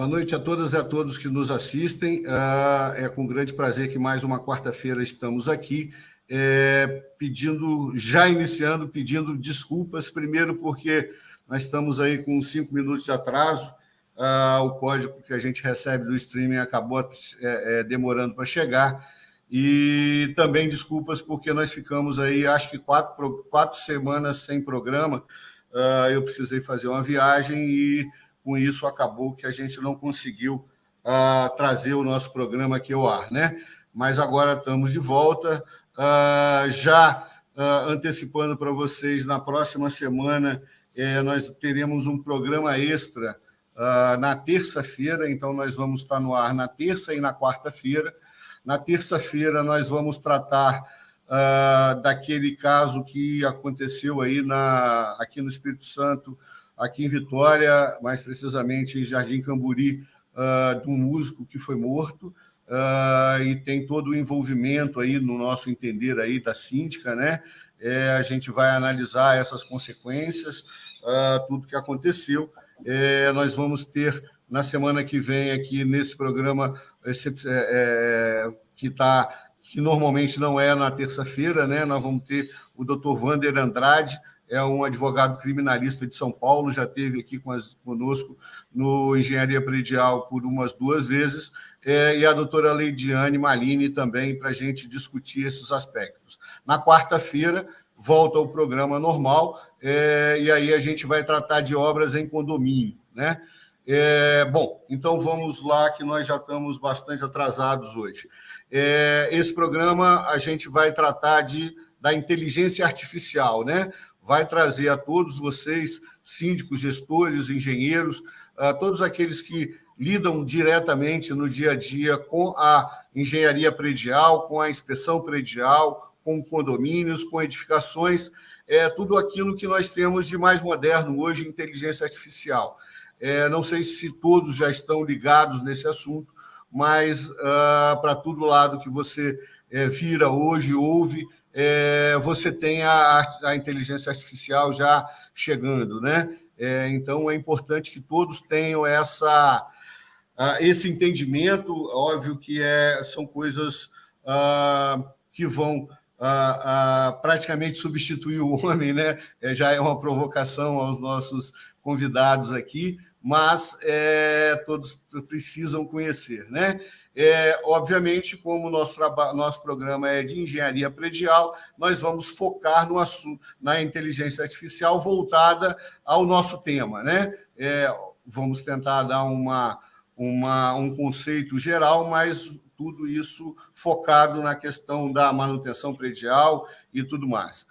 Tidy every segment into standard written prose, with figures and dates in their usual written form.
Boa noite a todas e a todos que nos assistem. É com grande prazer que mais uma quarta-feira estamos aqui, pedindo desculpas, primeiro porque nós estamos aí com 5 minutos de atraso, o código que a gente recebe do streaming acabou demorando para chegar, e também desculpas porque nós ficamos aí, acho que 4 semanas sem programa. Eu precisei fazer uma viagem e, com isso, acabou que a gente não conseguiu trazer o nosso programa aqui ao ar, né? Mas agora estamos de volta, antecipando para vocês, na próxima semana nós teremos um programa extra na terça-feira, então nós vamos estar no ar na terça e na quarta-feira. Na terça-feira nós vamos tratar daquele caso que aconteceu aí aqui no Espírito Santo, aqui em Vitória, mais precisamente em Jardim Camburi, de um músico que foi morto, e tem todo o envolvimento aí, no nosso entender, aí, da síndica, né? A gente vai analisar essas consequências, tudo que aconteceu. Nós vamos ter, na semana que vem, aqui nesse programa, que normalmente não é na terça-feira, né? Nós vamos ter o Dr. Wander Andrade, é um advogado criminalista de São Paulo, já esteve aqui conosco no Engenharia Predial por umas 2 vezes, e a doutora Leidiane Malini também, para a gente discutir esses aspectos. Na quarta-feira, volta ao programa normal, e aí a gente vai tratar de obras em condomínio, né? Bom, então vamos lá, que nós já estamos bastante atrasados hoje. Esse programa a gente vai tratar da inteligência artificial, né? Vai trazer a todos vocês, síndicos, gestores, engenheiros, todos aqueles que lidam diretamente no dia a dia com a engenharia predial, com a inspeção predial, com condomínios, com edificações, tudo aquilo que nós temos de mais moderno hoje em inteligência artificial. Não sei se todos já estão ligados nesse assunto, mas para todo lado que você vira hoje, ouve, você tem a inteligência artificial já chegando, né? Então, é importante que todos tenham esse entendimento. Óbvio que são coisas que vão praticamente substituir o homem, né? Já é uma provocação aos nossos convidados aqui, mas todos precisam conhecer, né? Obviamente, como o nosso programa é de engenharia predial, nós vamos focar no assunto, na inteligência artificial voltada ao nosso tema, né? Vamos tentar dar um conceito geral, mas tudo isso focado na questão da manutenção predial e tudo mais.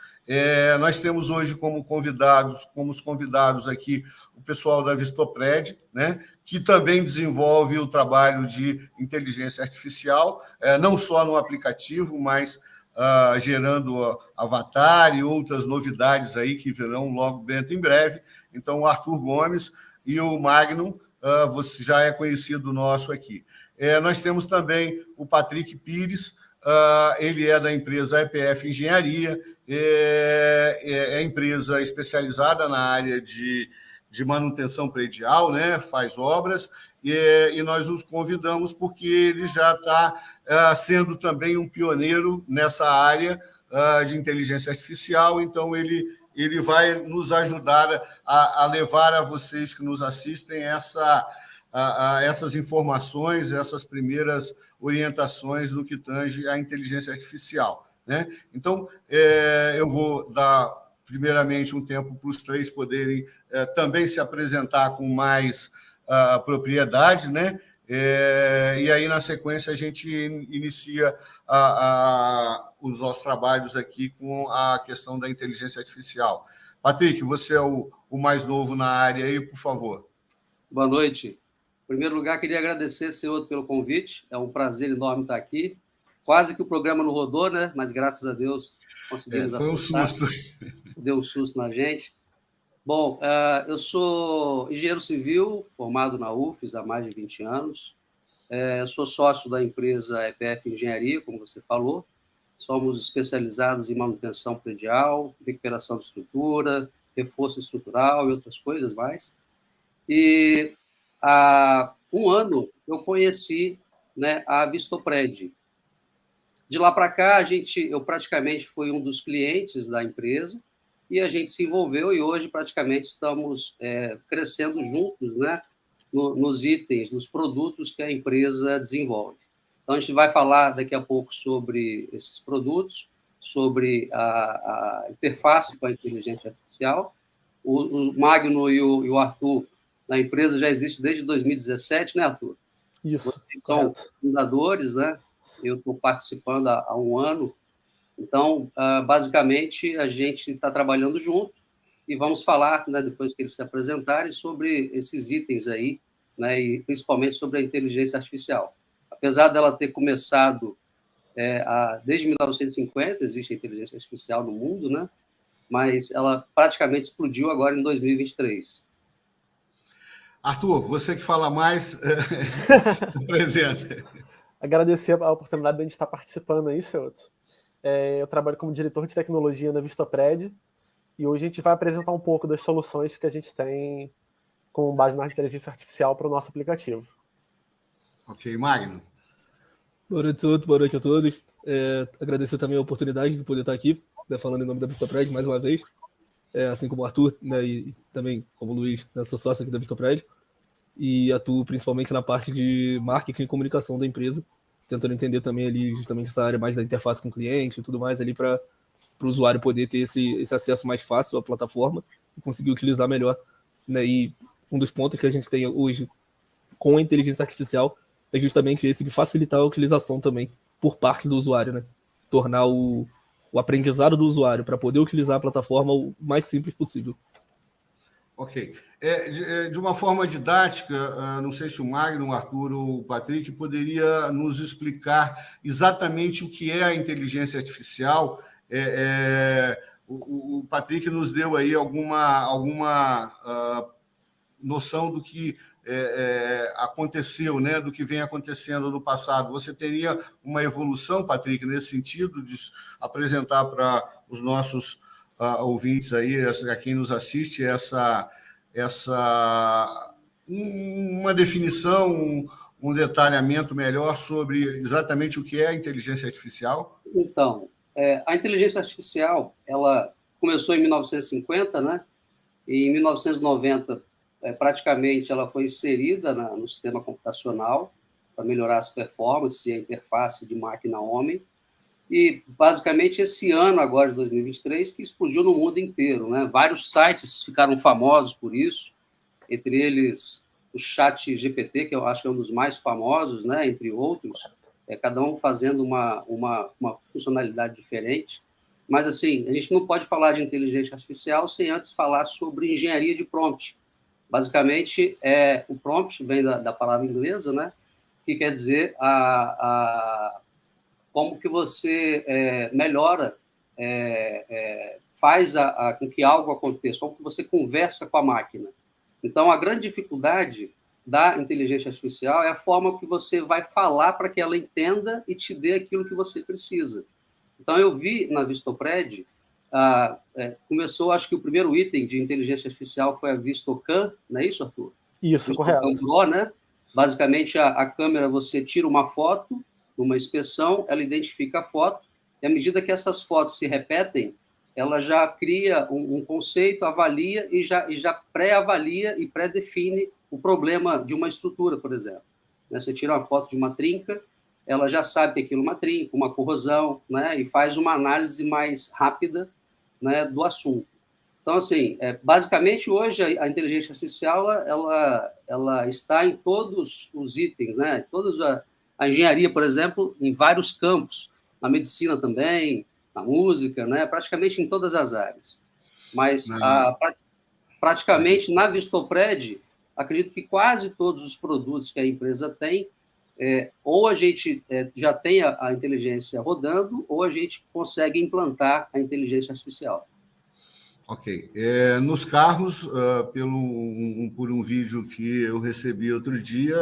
Nós temos hoje como convidados aqui o pessoal da Vistopred, né, que também desenvolve o trabalho de inteligência artificial, não só no aplicativo, mas gerando avatar e outras novidades aí que virão logo dentro em breve. Então, o Arthur Gomes e o Magnum, você já é conhecido nosso aqui. Nós temos também o Patrick Pires, ele é da empresa EPF Engenharia, empresa especializada na área de manutenção predial, né? Faz obras, e nós os convidamos porque ele já está sendo também um pioneiro nessa área de inteligência artificial, então ele vai nos ajudar a levar a vocês que nos assistem essas informações, essas primeiras orientações no que tange à inteligência artificial, né? Então, eu vou dar, primeiramente, um tempo para os 3 poderem também se apresentar com mais propriedade, né? E aí, na sequência, a gente inicia os nossos trabalhos aqui com a questão da inteligência artificial. Patrick, você é o mais novo na área aí, por favor. Boa noite. Em primeiro lugar, queria agradecer, senhor, pelo convite. É um prazer enorme estar aqui. Quase que o programa não rodou, né? Mas, graças a Deus, conseguimos acertar. Foi um susto. Deu um susto na gente. Bom, eu sou engenheiro civil, formado na UFES há mais de 20 anos. Sou sócio da empresa EPF Engenharia, como você falou. Somos especializados em manutenção predial, recuperação de estrutura, reforço estrutural e outras coisas mais. E um ano, eu conheci, né, a Vistopred. De lá para cá, eu praticamente fui um dos clientes da empresa e a gente se envolveu e hoje praticamente estamos crescendo juntos, né, nos itens, nos produtos que a empresa desenvolve. Então, a gente vai falar daqui a pouco sobre esses produtos, sobre a interface com a inteligência artificial. O Magno e o Arthur, na empresa, já existe desde 2017, né, Arthur? Isso, Vocês são correto. fundadores, né? Eu estou participando há um ano. Então, basicamente, a gente está trabalhando junto e vamos falar, né, depois que eles se apresentarem, sobre esses itens aí, né, e principalmente sobre a inteligência artificial. Apesar dela ter começado desde 1950, existe a inteligência artificial no mundo, né, mas ela praticamente explodiu agora em 2023. Arthur, você que fala mais, apresenta. Agradecer a oportunidade de a gente estar participando aí, Celso. Eu trabalho como diretor de tecnologia na Vistopred e hoje a gente vai apresentar um pouco das soluções que a gente tem com base na inteligência artificial para o nosso aplicativo. Ok, Magno. Boa noite a todos. Agradecer também a oportunidade de poder estar aqui, né, falando em nome da Vistopred mais uma vez, assim como o Arthur, né, e também como o Luiz, né, sou sócio aqui da Vistopred, e atuo principalmente na parte de marketing e comunicação da empresa, tentando entender também ali justamente essa área mais da interface com o cliente e tudo mais ali para o usuário poder ter esse acesso mais fácil à plataforma e conseguir utilizar melhor, né? E um dos pontos que a gente tem hoje com a inteligência artificial é justamente esse de facilitar a utilização também por parte do usuário, né? Tornar o aprendizado do usuário para poder utilizar a plataforma o mais simples possível. Ok. De uma forma didática, não sei se o Magno, o Arthur ou o Patrick poderia nos explicar exatamente o que é a inteligência artificial. O Patrick nos deu aí alguma noção do que aconteceu, né, do que vem acontecendo no passado. Você teria uma evolução, Patrick, nesse sentido, de apresentar para os nossos ouvintes aí, a quem nos assiste, uma definição, um detalhamento melhor sobre exatamente o que é a inteligência artificial? Então, a inteligência artificial, ela começou em 1950, né? E em 1990, praticamente, ela foi inserida no sistema computacional para melhorar as performances e a interface de máquina-homem. E, basicamente, esse ano, agora de 2023, que explodiu no mundo inteiro, né? Vários sites ficaram famosos por isso, entre eles o ChatGPT, que eu acho que é um dos mais famosos, né? Entre outros, cada um fazendo uma funcionalidade diferente. Mas, assim, a gente não pode falar de inteligência artificial sem antes falar sobre engenharia de prompt. Basicamente, o prompt vem da palavra inglesa, né? Que quer dizer como que você melhora, faz com que algo aconteça, como que você conversa com a máquina. Então, a grande dificuldade da inteligência artificial é a forma que você vai falar para que ela entenda e te dê aquilo que você precisa. Então, eu vi na Vistopred, começou, acho que o primeiro item de inteligência artificial foi a Vistocan, não é isso, Arthur? Isso, Vistocan correto. Pro, né? Basicamente, a câmera, você tira uma foto, numa inspeção, ela identifica a foto, e à medida que essas fotos se repetem, ela já cria um conceito, avalia e já pré-avalia e pré-define o problema de uma estrutura, por exemplo. Você tira uma foto de uma trinca, ela já sabe que aquilo é uma trinca, uma corrosão, né, e faz uma análise mais rápida, né, do assunto. Então, assim, basicamente, hoje, a inteligência artificial ela está em todos os itens, né? A engenharia, por exemplo, em vários campos, na medicina também, na música, né? Praticamente em todas as áreas. Mas, praticamente, na Vistopred, acredito que quase todos os produtos que a empresa tem, ou a gente já tem a inteligência rodando, ou a gente consegue implantar a inteligência artificial. Ok. Nos carros, por um vídeo que eu recebi outro dia,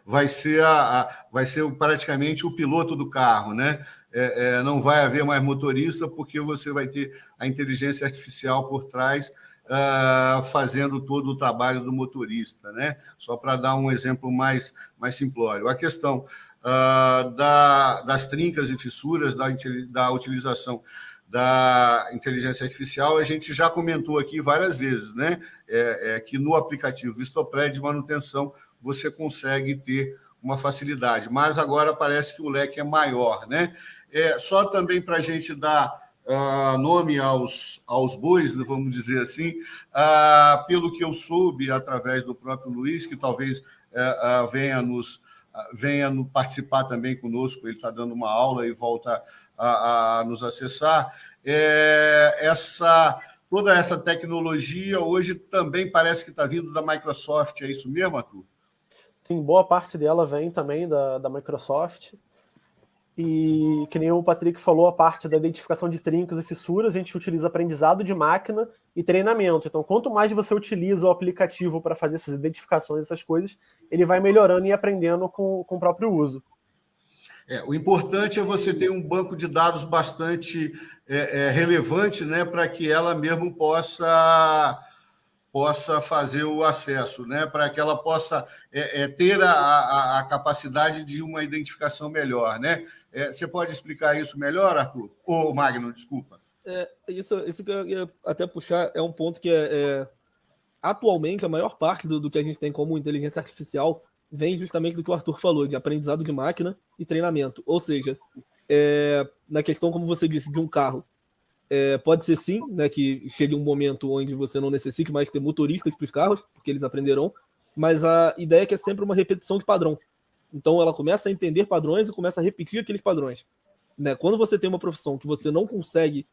vai ser praticamente o piloto do carro, né? Não vai haver mais motorista, porque você vai ter a inteligência artificial por trás, fazendo todo o trabalho do motorista, né? Só para dar um exemplo mais simplório. A questão das trincas e fissuras, da utilização da inteligência artificial, a gente já comentou aqui várias vezes, né? Que no aplicativo Vistopred de manutenção você consegue ter uma facilidade, mas agora parece que o leque é maior, né? Só também para a gente dar nome aos bois, vamos dizer assim, pelo que eu soube através do próprio Luiz, que talvez venha participar também conosco, ele está dando uma aula e volta a nos acessar. Toda essa tecnologia hoje também parece que está vindo da Microsoft, é isso mesmo, Arthur? Sim, boa parte dela vem também da Microsoft. E, que nem o Patrick falou, a parte da identificação de trincas e fissuras, a gente utiliza aprendizado de máquina e treinamento. Então, quanto mais você utiliza o aplicativo para fazer essas identificações, essas coisas, ele vai melhorando e aprendendo com o próprio uso. O importante é você ter um banco de dados bastante relevante, né, para que ela mesmo possa fazer o acesso, né, para que ela possa ter a capacidade de uma identificação melhor, né? Você pode explicar isso melhor, Arthur? Ou Magno, desculpa. Isso que eu ia até puxar é um ponto que atualmente a maior parte do que a gente tem como inteligência artificial vem justamente do que o Arthur falou, de aprendizado de máquina e treinamento. Ou seja, na questão, como você disse, de um carro, pode ser sim, né, que chegue um momento onde você não necessite mais ter motoristas para os carros, porque eles aprenderão, mas a ideia é que é sempre uma repetição de padrão. Então ela começa a entender padrões e começa a repetir aqueles padrões. Né? Quando você tem uma profissão que você não consegue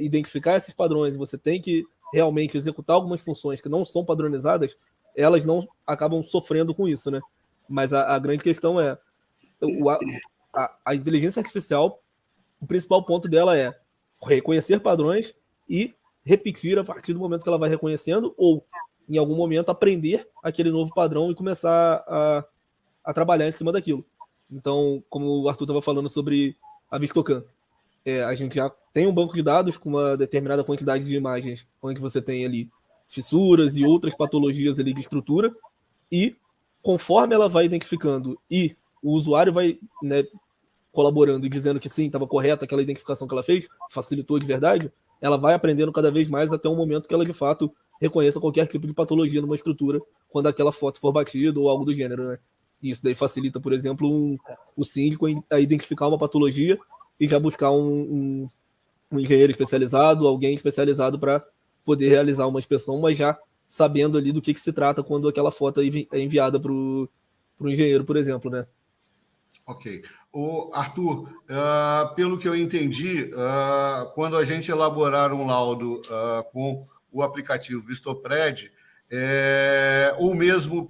identificar esses padrões, você tem que realmente executar algumas funções que não são padronizadas, elas não acabam sofrendo com isso, né? Mas a grande questão é a inteligência artificial, o principal ponto dela é reconhecer padrões e repetir a partir do momento que ela vai reconhecendo, ou em algum momento aprender aquele novo padrão e começar a trabalhar em cima daquilo. Então, como o Arthur estava falando sobre a Vistocan, a gente já tem um banco de dados com uma determinada quantidade de imagens, onde você tem ali fissuras e outras patologias ali de estrutura, e conforme ela vai identificando e o usuário vai, né, colaborando e dizendo que sim, estava correta aquela identificação que ela fez, facilitou de verdade, ela vai aprendendo cada vez mais até um momento que ela de fato reconheça qualquer tipo de patologia numa estrutura quando aquela foto for batida ou algo do gênero, né? E isso daí facilita, por exemplo, o síndico a identificar uma patologia e já buscar um engenheiro especializado, alguém especializado para poder realizar uma inspeção, mas já sabendo ali do que se trata quando aquela foto é enviada para o engenheiro, por exemplo, né? Ok. Arthur, pelo que eu entendi, quando a gente elaborar um laudo com o aplicativo Vistopred, ou mesmo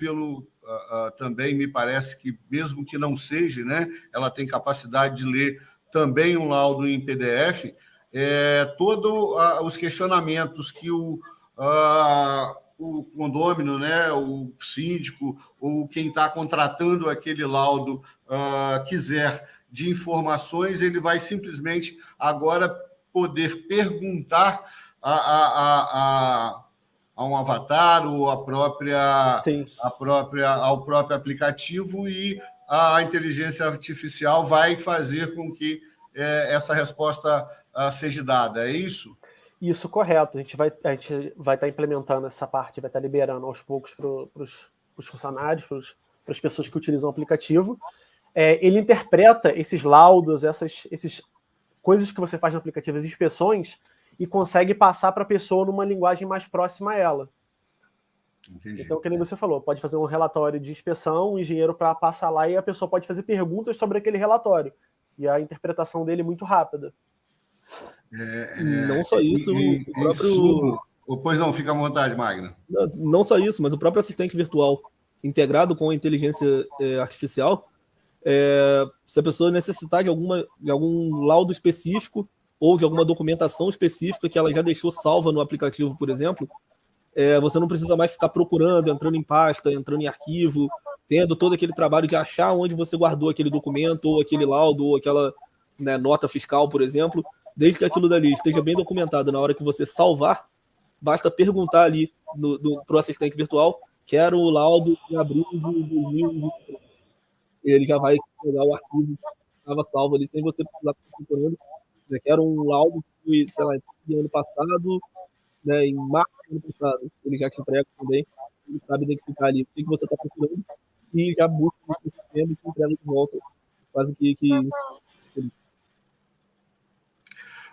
também me parece que, mesmo que não seja, né, ela tem capacidade de ler também um laudo em PDF, todos os questionamentos que o condômino, né, o síndico ou quem está contratando aquele laudo quiser de informações, ele vai simplesmente agora poder perguntar a um avatar ou ao próprio aplicativo, e a inteligência artificial vai fazer com que essa resposta seja dada. É isso? Isso, correto. A gente vai estar implementando essa parte, vai estar liberando aos poucos para os funcionários, para as pessoas que utilizam o aplicativo. Ele interpreta esses laudos, essas coisas que você faz no aplicativo, as inspeções, e consegue passar para a pessoa numa linguagem mais próxima a ela. Entendi. Então, como você falou, pode fazer um relatório de inspeção, o engenheiro passa lá e a pessoa pode fazer perguntas sobre aquele relatório. E a interpretação dele é muito rápida. Não só isso, o próprio... Pois não, fica à vontade, Magno. Não só isso, mas o próprio assistente virtual integrado com a inteligência artificial, se a pessoa necessitar de algum laudo específico ou de alguma documentação específica que ela já deixou salva no aplicativo, por exemplo, você não precisa mais ficar procurando, entrando em pasta, entrando em arquivo, tendo todo aquele trabalho de achar onde você guardou aquele documento, ou aquele laudo, ou aquela, né, nota fiscal, por exemplo. Desde que aquilo dali esteja bem documentado na hora que você salvar, basta perguntar ali para o assistente virtual, quero o laudo de abril de 2023. Ele já vai pegar o arquivo que estava salvo ali, sem você precisar ficar procurando. Né? Quero um laudo que, sei lá, em ano passado, né, em março do ano passado. Ele já te entrega também, ele sabe identificar ali o que você está procurando e já busca o sistema e te entrega de volta. Quase que...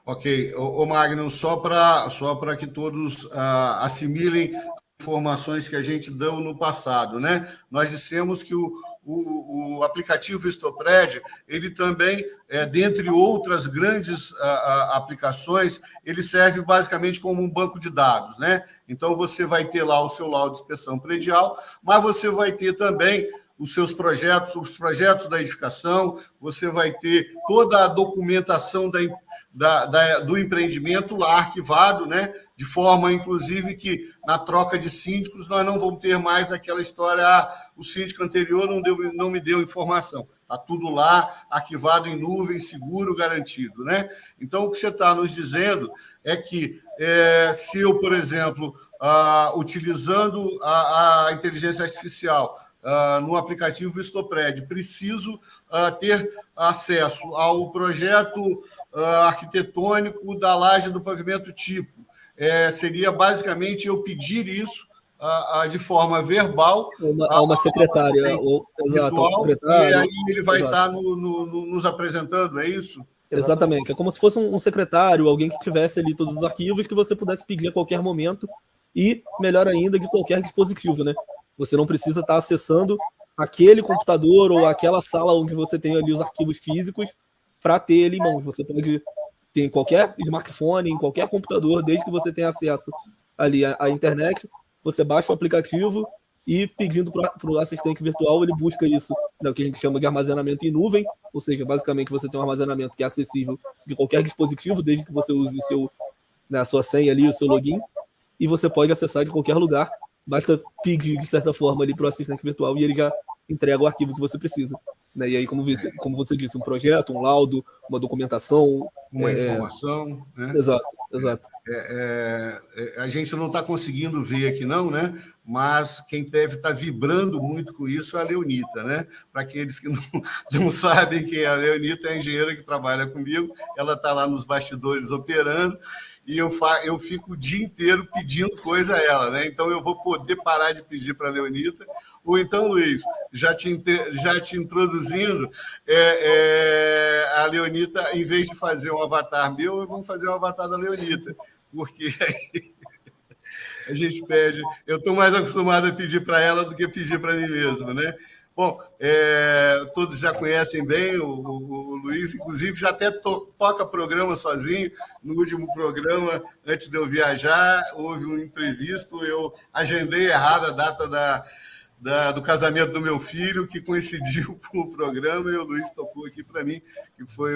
Ok. Ô Magno, só para que todos assimilem informações que a gente deu no passado, né? Nós dissemos que o aplicativo Vistopred, ele também, dentre outras grandes aplicações, ele serve basicamente como um banco de dados, né? Então, você vai ter lá o seu laudo de inspeção predial, mas você vai ter também os seus projetos, os projetos da edificação, você vai ter toda a documentação do empreendimento lá arquivado, né? De forma, inclusive, que na troca de síndicos nós não vamos ter mais aquela história, o síndico anterior não me deu informação. Está tudo lá, arquivado em nuvem, seguro, garantido, né? Então, o que você está nos dizendo é que se eu, por exemplo, utilizando a inteligência artificial no aplicativo Vistopred, preciso ter acesso ao projeto arquitetônico da laje do pavimento tipo. Seria basicamente eu pedir isso de forma verbal a uma secretária, virtual, secretário, e aí ele vai estar nos apresentando, é isso? Exatamente. É como se fosse um secretário, alguém que tivesse ali todos os arquivos que você pudesse pedir a qualquer momento e, melhor ainda, de qualquer dispositivo, né? Você não precisa estar acessando aquele computador ou aquela sala onde você tem ali os arquivos físicos para ter ele em mãos. Você pode ter em qualquer smartphone, em qualquer computador, desde que você tenha acesso ali à internet, você baixa o aplicativo e pedindo para o assistente virtual, ele busca isso, né, o que a gente chama de armazenamento em nuvem, ou seja, basicamente você tem um armazenamento que é acessível de qualquer dispositivo, desde que você use a sua senha ali, o seu login, e você pode acessar de qualquer lugar, basta pedir, de certa forma, ali para o assistente virtual e ele já entrega o arquivo que você precisa. Né? E aí, como você disse, um projeto, um laudo, uma documentação... Uma informação. Né? Exato. A gente não está conseguindo ver aqui, não, né? Mas quem deve estar vibrando muito com isso é a Leonita, né? Para aqueles que não sabem quem é a Leonita, é a engenheira que trabalha comigo, ela está lá nos bastidores operando, e eu fico o dia inteiro pedindo coisa a ela, né? Então eu vou poder parar de pedir para a Leonita. Ou então, Luiz, já te introduzindo, a Leonita, em vez de fazer um avatar meu, vamos fazer um avatar da Leonita, porque aí a gente pede. Eu estou mais acostumado a pedir para ela do que pedir para mim mesmo, né? Bom, todos já conhecem bem o Luiz, inclusive já até toca programa sozinho. No último programa, antes de eu viajar, houve um imprevisto, eu agendei errado a data do casamento do meu filho, que coincidiu com o programa, e o Luiz tocou aqui para mim, que foi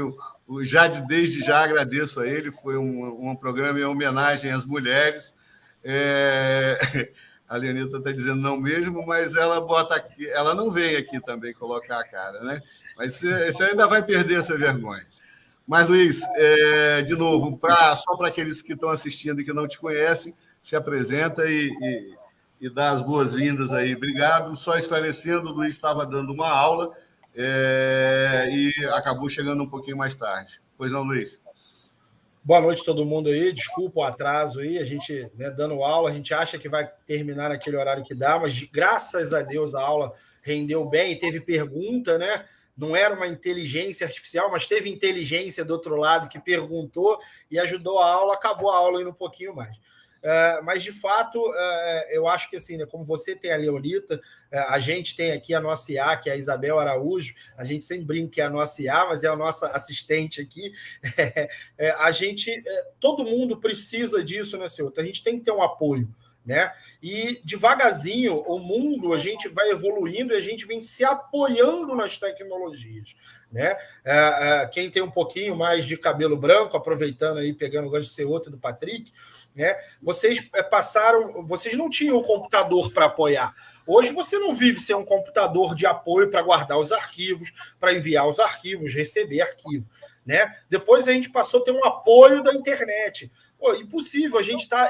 desde já agradeço a ele, foi um programa em homenagem às mulheres. A Leonita está dizendo não mesmo, mas ela bota aqui, ela não vem aqui também colocar a cara, né? Mas você ainda vai perder essa vergonha. Mas, Luiz, de novo, só para aqueles que estão assistindo e que não te conhecem, se apresenta e dá as boas-vindas aí. Obrigado. Só esclarecendo, o Luiz estava dando uma aula e acabou chegando um pouquinho mais tarde. Pois não, Luiz? Boa noite a todo mundo aí, desculpa o atraso aí, a gente dando aula, a gente acha que vai terminar naquele horário que dá, mas graças a Deus a aula rendeu bem, e teve pergunta, né? Não era uma inteligência artificial, mas teve inteligência do outro lado que perguntou e ajudou a aula, acabou a aula indo um pouquinho mais. Mas, de fato, eu acho que, assim, né, como você tem a Leonita, a gente tem aqui a nossa IA, que é a Isabel Araújo, a gente sempre brinca que é a nossa IA, mas é a nossa assistente aqui. Todo mundo precisa disso, né, senhor? A gente tem que ter um apoio, né? E, devagarzinho, o mundo, a gente vai evoluindo e a gente vem se apoiando nas tecnologias, né? Quem tem um pouquinho mais de cabelo branco, aproveitando aí, pegando o gancho de ser outro do Patrick, né? Vocês não tinham um computador para apoiar. Hoje você não vive sem um computador de apoio para guardar os arquivos, para enviar os arquivos, receber arquivo, né? Depois a gente passou a ter um apoio da internet. Pô, impossível,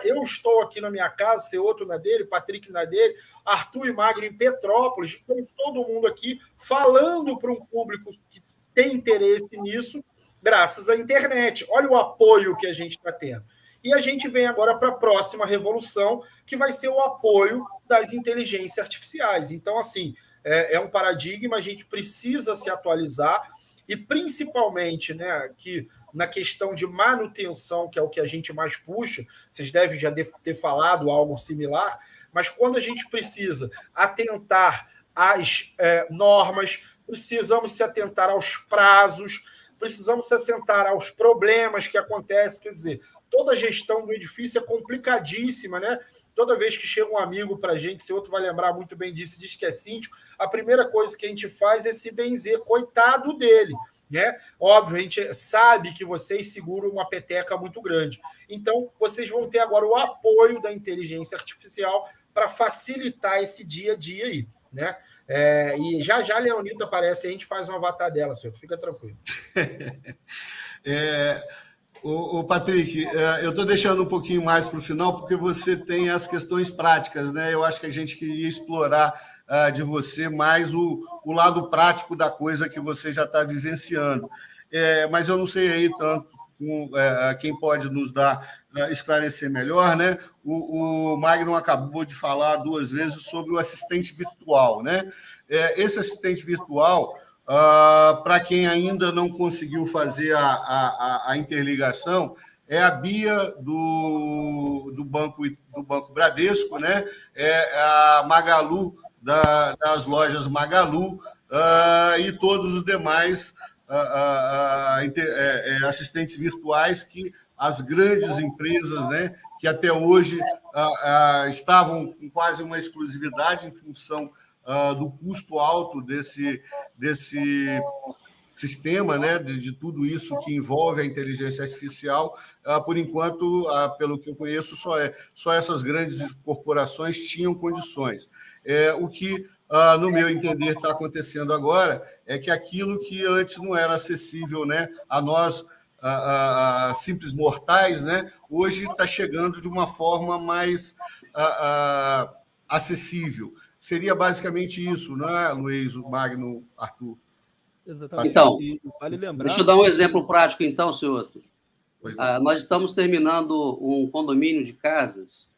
eu estou aqui na minha casa, ser outro na dele, Patrick na dele, Arthur e Magno em Petrópolis, estamos todo mundo aqui falando para um público que tem interesse nisso, graças à internet. Olha o apoio que a gente está tendo. E a gente vem agora para a próxima revolução, que vai ser o apoio das inteligências artificiais. Então, assim, é um paradigma, a gente precisa se atualizar, e principalmente, né, que na questão de manutenção, que é o que a gente mais puxa, vocês devem já ter falado algo similar, mas quando a gente precisa atentar às normas, precisamos se atentar aos prazos, precisamos se atentar aos problemas que acontecem, quer dizer, toda a gestão do edifício é complicadíssima, né? Toda vez que chega um amigo para a gente, se outro vai lembrar muito bem disso, diz que é síndico, a primeira coisa que a gente faz é se benzer, coitado dele, né? Óbvio, a gente sabe que vocês seguram uma peteca muito grande. Então, vocês vão ter agora o apoio da inteligência artificial para facilitar esse dia a dia aí, né? E já a Leonita aparece, a gente faz um avatar dela, senhor, fica tranquilo. O Patrick, eu estou deixando um pouquinho mais para o final, porque você tem as questões práticas, né? Eu acho que a gente queria explorar de você mais o lado prático da coisa que você já está vivenciando. Mas eu não sei aí tanto quem pode nos esclarecer melhor, né? O Magno acabou de falar 2 vezes sobre o assistente virtual, né? Esse assistente virtual, para quem ainda não conseguiu fazer a interligação, é a Bia do Banco Bradesco, né? É a Magalu das lojas Magalu e todos os demais assistentes virtuais que as grandes empresas, né, que até hoje estavam com quase uma exclusividade em função do custo alto desse sistema, né, de tudo isso que envolve a inteligência artificial. Por enquanto, pelo que eu conheço, só essas grandes corporações tinham condições. O que, no meu entender, está acontecendo agora é que aquilo que antes não era acessível, né, a nós, simples mortais, né, hoje está chegando de uma forma mais acessível. Seria basicamente isso, não é, Luiz, Magno, Arthur? Exatamente. Então, e vale lembrar... deixa eu dar um exemplo prático, então, senhor. Nós estamos terminando um condomínio de casas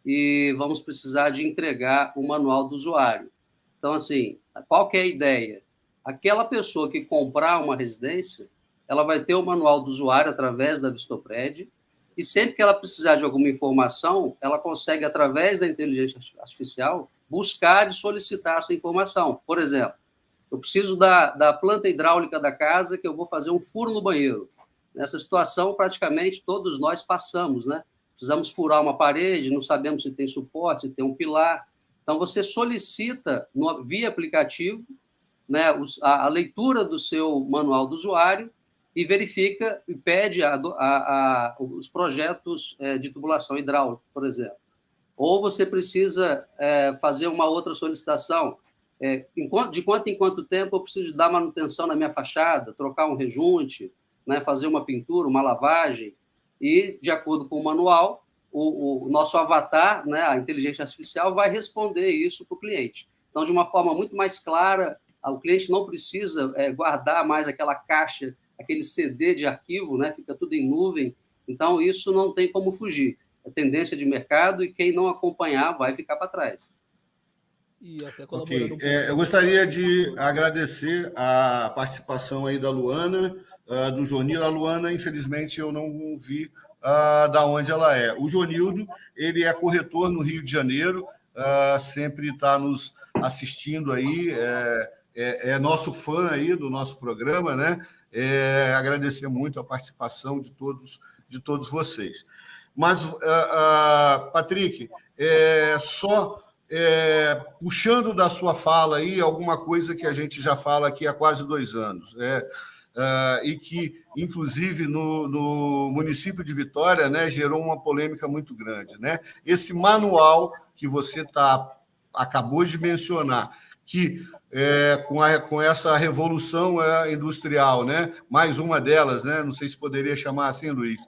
e vamos precisar de entregar o manual do usuário. Então, assim, qual que é a ideia? Aquela pessoa que comprar uma residência, ela vai ter o manual do usuário através da Vistopred, e sempre que ela precisar de alguma informação, ela consegue, através da inteligência artificial, buscar e solicitar essa informação. Por exemplo, eu preciso da planta hidráulica da casa, que eu vou fazer um furo no banheiro. Nessa situação, praticamente todos nós passamos, né? Precisamos furar uma parede, não sabemos se tem suporte, se tem um pilar. Então, você solicita, via aplicativo, né, a leitura do seu manual do usuário e verifica e pede os projetos de tubulação hidráulica, por exemplo. Ou você precisa fazer uma outra solicitação. De quanto em quanto tempo eu preciso dar manutenção na minha fachada, trocar um rejunte, né, fazer uma pintura, uma lavagem, e, de acordo com o manual, o nosso avatar, né, a inteligência artificial, vai responder isso para o cliente. Então, de uma forma muito mais clara, o cliente não precisa guardar mais aquela caixa, aquele CD de arquivo, né, fica tudo em nuvem. Então, isso não tem como fugir. É tendência de mercado e quem não acompanhar vai ficar para trás. E até colaborando eu gostaria de agradecer a participação aí da Luana, do Jonildo. A Luana, infelizmente, eu não vi da onde ela é. O Jonildo, ele é corretor no Rio de Janeiro, sempre está nos assistindo aí, é nosso fã aí do nosso programa, né? Agradecer muito a participação de todos vocês. Mas, Patrick, puxando da sua fala aí alguma coisa que a gente já fala aqui há quase 2 anos, e que, inclusive, no município de Vitória, né, gerou uma polêmica muito grande, né? Esse manual que você acabou de mencionar, que com essa revolução industrial, né, mais uma delas, né, não sei se poderia chamar assim, Luiz,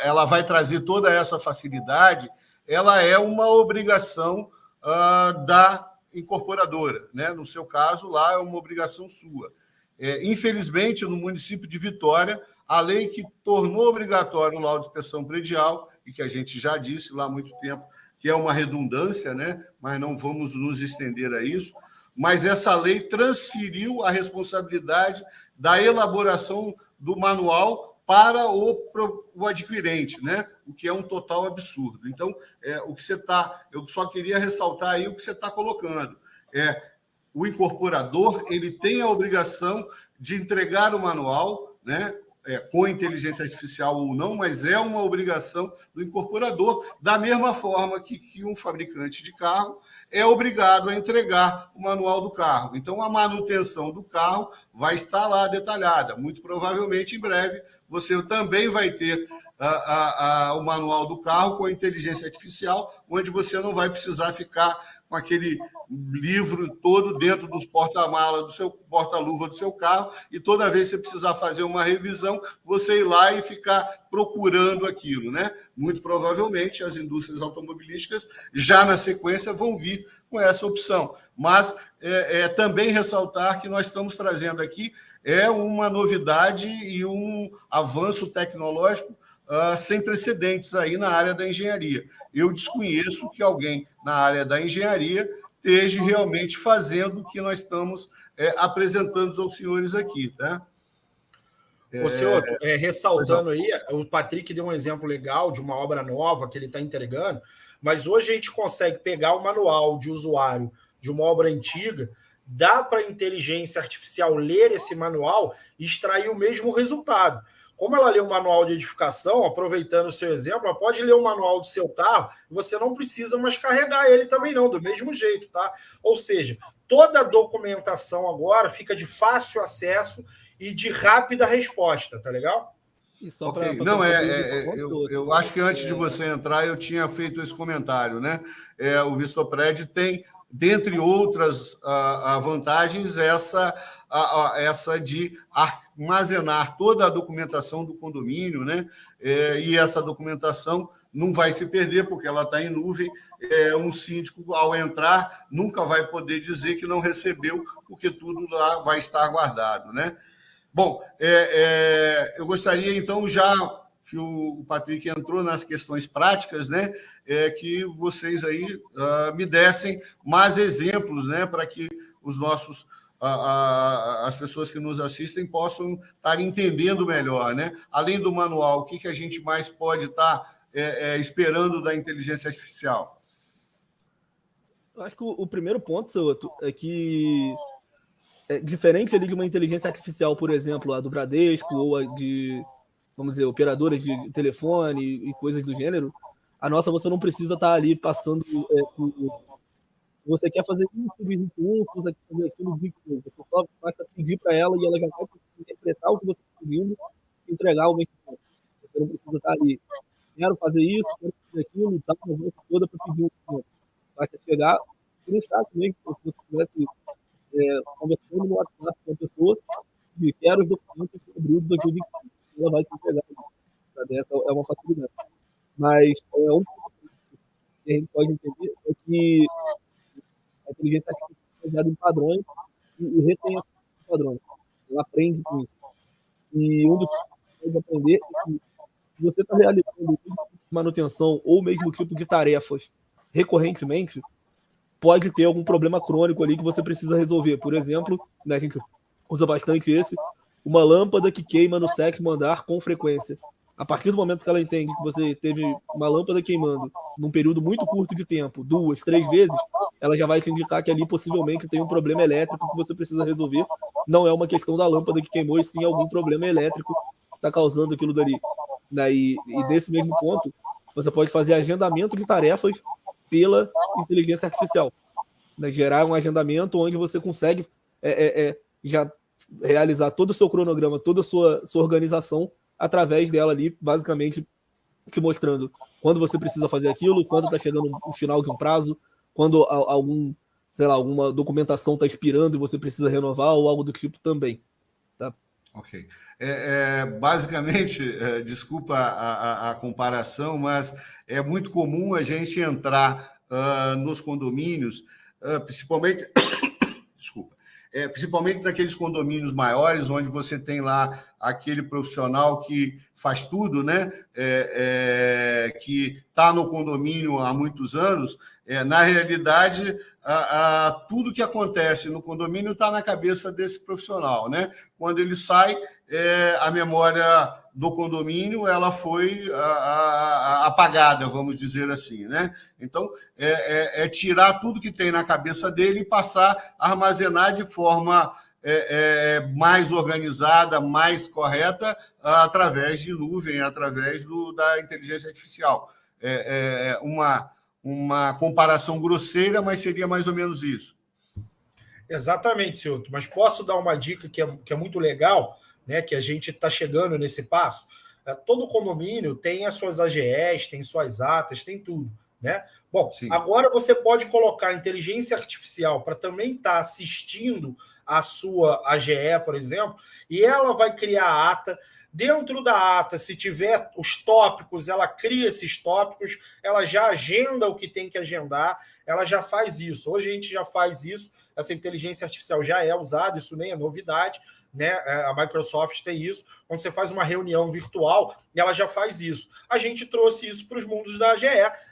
ela vai trazer toda essa facilidade, ela é uma obrigação da incorporadora, né? No seu caso, lá é uma obrigação sua. Infelizmente, no município de Vitória, a lei que tornou obrigatório o laudo de inspeção predial, e que a gente já disse lá há muito tempo, que é uma redundância, né? Mas não vamos nos estender a isso, mas essa lei transferiu a responsabilidade da elaboração do manual para o adquirente, né? O que é um total absurdo. Então, o que você está... Eu só queria ressaltar aí o que você está colocando. O incorporador ele tem a obrigação de entregar o manual, né? Com inteligência artificial ou não, mas é uma obrigação do incorporador, da mesma forma que um fabricante de carro é obrigado a entregar o manual do carro. Então, a manutenção do carro vai estar lá detalhada. Muito provavelmente, em breve, você também vai ter o manual do carro com inteligência artificial, onde você não vai precisar ficar com aquele livro todo dentro dos porta-mala do seu porta-luva do seu carro, e toda vez que você precisar fazer uma revisão, você ir lá e ficar procurando aquilo, né? Muito provavelmente as indústrias automobilísticas já na sequência vão vir com essa opção. Mas também ressaltar que nós estamos trazendo aqui uma novidade e um avanço tecnológico sem precedentes aí na área da engenharia. Eu desconheço que alguém na área da engenharia esteja realmente fazendo o que nós estamos apresentando aos senhores aqui, tá? Senhor, ressaltando aí, o Patrick deu um exemplo legal de uma obra nova que ele está entregando, mas hoje a gente consegue pegar o manual de usuário de uma obra antiga, dá para a inteligência artificial ler esse manual e extrair o mesmo resultado. Como ela lê o manual de edificação, aproveitando o seu exemplo, ela pode ler o manual do seu carro e você não precisa mais carregar ele também não, do mesmo jeito, tá? Ou seja, toda a documentação agora fica de fácil acesso e de rápida resposta, tá legal? E só Okay. Não, eu acho que antes de você entrar, eu tinha feito esse comentário, né? O Vistopred tem, dentre outras vantagens, essa de armazenar toda a documentação do condomínio, né? E essa documentação não vai se perder, porque ela está em nuvem. Um síndico, ao entrar, nunca vai poder dizer que não recebeu, porque tudo lá vai estar guardado, né? Bom, eu gostaria, então, já que o Patrick entrou nas questões práticas, né, que vocês aí me dessem mais exemplos, né, para que os nossos as pessoas que nos assistem possam estar entendendo melhor, né? Além do manual, o que a gente mais pode estar esperando da inteligência artificial? Eu acho que o primeiro ponto, seu Otto, é que diferente ali de uma inteligência artificial, por exemplo, a do Bradesco ou a de, vamos dizer, operadoras de telefone e coisas do gênero, a nossa você não precisa estar ali passando... se você quer fazer isso, digite 1, se você quer fazer aquilo, digite 2. Você só basta pedir para ela e ela já vai interpretar o que você está pedindo e entregar ao mesmo tempo. Você não precisa estar ali, quero fazer isso, quero fazer aquilo, tá com a volta toda para pedir um documento. Basta chegar no chat mesmo, como se você estivesse conversando no WhatsApp com a pessoa e quero os documentos que abriu de 2020. Ela vai te entregar. Sabe? Essa é uma facilidade. Mas um ponto que a gente pode entender é que a inteligência artificial é baseada em padrões e reconhece padrões. Ela aprende com isso. E um dos que pode aprender é que se você está realizando o mesmo tipo de manutenção ou o mesmo tipo de tarefas recorrentemente, pode ter algum problema crônico ali que você precisa resolver. Por exemplo, né, a gente usa bastante uma lâmpada que queima no 7º andar com frequência. A partir do momento que ela entende que você teve uma lâmpada queimando num período muito curto de tempo, 2, 3 vezes, ela já vai te indicar que ali possivelmente tem um problema elétrico que você precisa resolver. Não é uma questão da lâmpada que queimou, e sim algum problema elétrico que está causando aquilo dali. E desse mesmo ponto, você pode fazer agendamento de tarefas pela inteligência artificial. Né? Gerar um agendamento onde você consegue já realizar todo o seu cronograma, toda a sua organização através dela ali, basicamente te mostrando quando você precisa fazer aquilo, quando está chegando o final de um prazo, quando alguma documentação está expirando e você precisa renovar ou algo do tipo também. Tá? Ok. Basicamente, desculpa a comparação, mas é muito comum a gente entrar nos condomínios, principalmente, desculpa, principalmente naqueles condomínios maiores, onde você tem lá aquele profissional que faz tudo, né? Que está no condomínio há muitos anos. Na realidade, tudo que acontece no condomínio está na cabeça desse profissional, né? Quando ele sai, a memória do condomínio ela foi apagada, vamos dizer assim, né? Então, tirar tudo que tem na cabeça dele e passar a armazenar de forma mais organizada, mais correta, através de nuvem, através da inteligência artificial. Uma comparação grosseira, mas seria mais ou menos isso. Exatamente, Silvio. Mas posso dar uma dica que é muito legal, né, que a gente está chegando nesse passo? Todo condomínio tem as suas AGEs, tem suas atas, tem tudo, né? Bom, sim. Agora você pode colocar inteligência artificial para também estar assistindo a sua AGE, por exemplo, e ela vai criar a ata. Dentro da ata, se tiver os tópicos, ela cria esses tópicos, ela já agenda o que tem que agendar, ela já faz isso. Hoje a gente já faz isso, essa inteligência artificial já é usada, isso nem é novidade, né? A Microsoft tem isso. Quando você faz uma reunião virtual, ela já faz isso. A gente trouxe isso para os mundos da AGE,